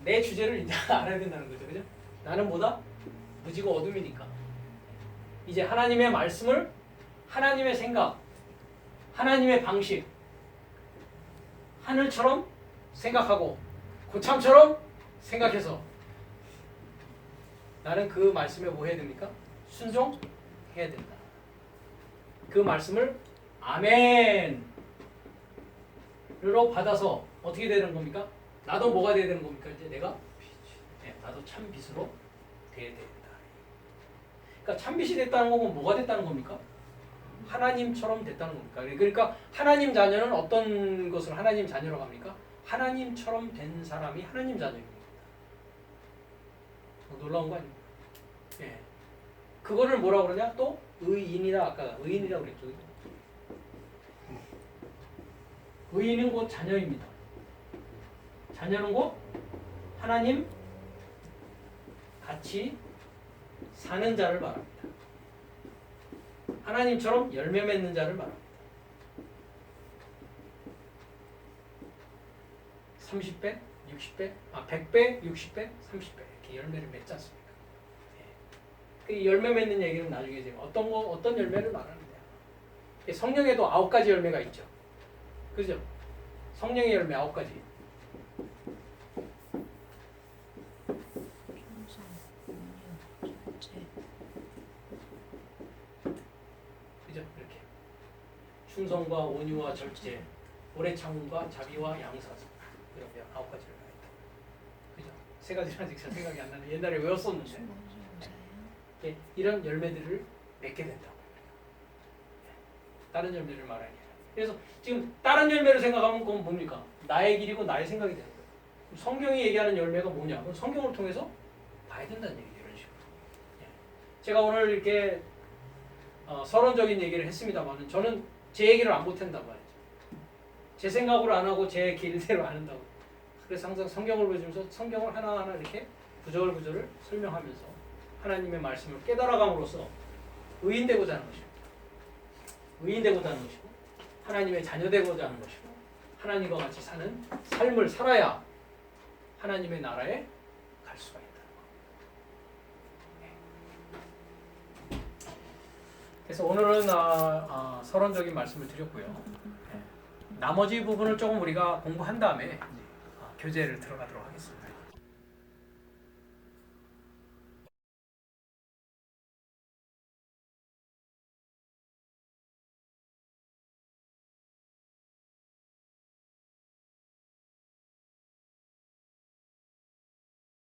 Speaker 1: 내 주제를 이제 알아야 된다는 거죠. 그죠? 나는 뭐다? 무지고 어둠이니까. 이제 하나님의 말씀을 하나님의 생각, 하나님의 방식, 하늘처럼 생각하고 고참처럼 생각해서 나는 그 말씀에 뭐 해야 됩니까? 순종해야 된다. 그 말씀을 아멘으로 받아서 어떻게 되는 겁니까? 나도 뭐가 돼야 되는 겁니까? 이제 내가 나도 참 빛으로 돼야 된다. 그러니까 참 빛이 됐다는 건 뭐가 됐다는 겁니까? 하나님처럼 됐다는 겁니까? 그러니까 하나님 자녀는 어떤 것을 하나님 자녀라고 합니까? 하나님처럼 된 사람이 하나님 자녀입니다. 놀라운 거 아닙니까? 예. 그거를 뭐라고 그러냐? 또 의인이다. 아까 의인이라고 그랬죠. 의인은 곧 자녀입니다. 자녀는 곧 하나님 같이 사는 자를 말합니다. 하나님처럼 열매 맺는 자를 말합니다. 30배, 60배, 100배, 60배, 30배 이렇게 열매를 맺지 않습니까? 그 열매 맺는 얘기는 나중에 제가 어떤 열매를 말하는데요. 성령에도 9가지 열매가 있죠. 그죠? 성령의 열매 9가지. 그죠? 이렇게 충성과 온유와 절제, 오래 참음과 자비와 양사스 이렇게 9가지 열매가 있다. 그죠? 3가지는 아직 잘 생각이 안 나는데 옛날에 외웠었는데. 이런 열매들을 맺게 된다고. 다른 열매를 말하는 게 아니라. 그래서 지금 다른 열매를 생각하면 그건 뭡니까? 나의 길이고 나의 생각이 되는 거예요. 성경이 얘기하는 열매가 뭐냐? 그럼 성경을 통해서 봐야 된다는 얘기예요. 이런 식으로. 제가 오늘 이렇게 서론적인 얘기를 했습니다만 저는 제 얘기를 안 못한단 말이죠. 제 생각으로 안 하고 제 길대로 안 한다고. 그래서 항상 성경을 보여주면서 성경을 하나하나 이렇게 구절구절을 설명하면서 하나님의 말씀을 깨달아감으로써 의인되고자 하는 것입니다. 의인되고자 하는 것이고 하나님의 자녀되고자 하는 것이고 하나님과 같이 사는 삶을 살아야 하나님의 나라에 갈 수가 있다는 거. 그래서 오늘은 서론적인 말씀을 드렸고요. 나머지 부분을 조금 우리가 공부한 다음에 교재를 들어가도록 하겠습니다.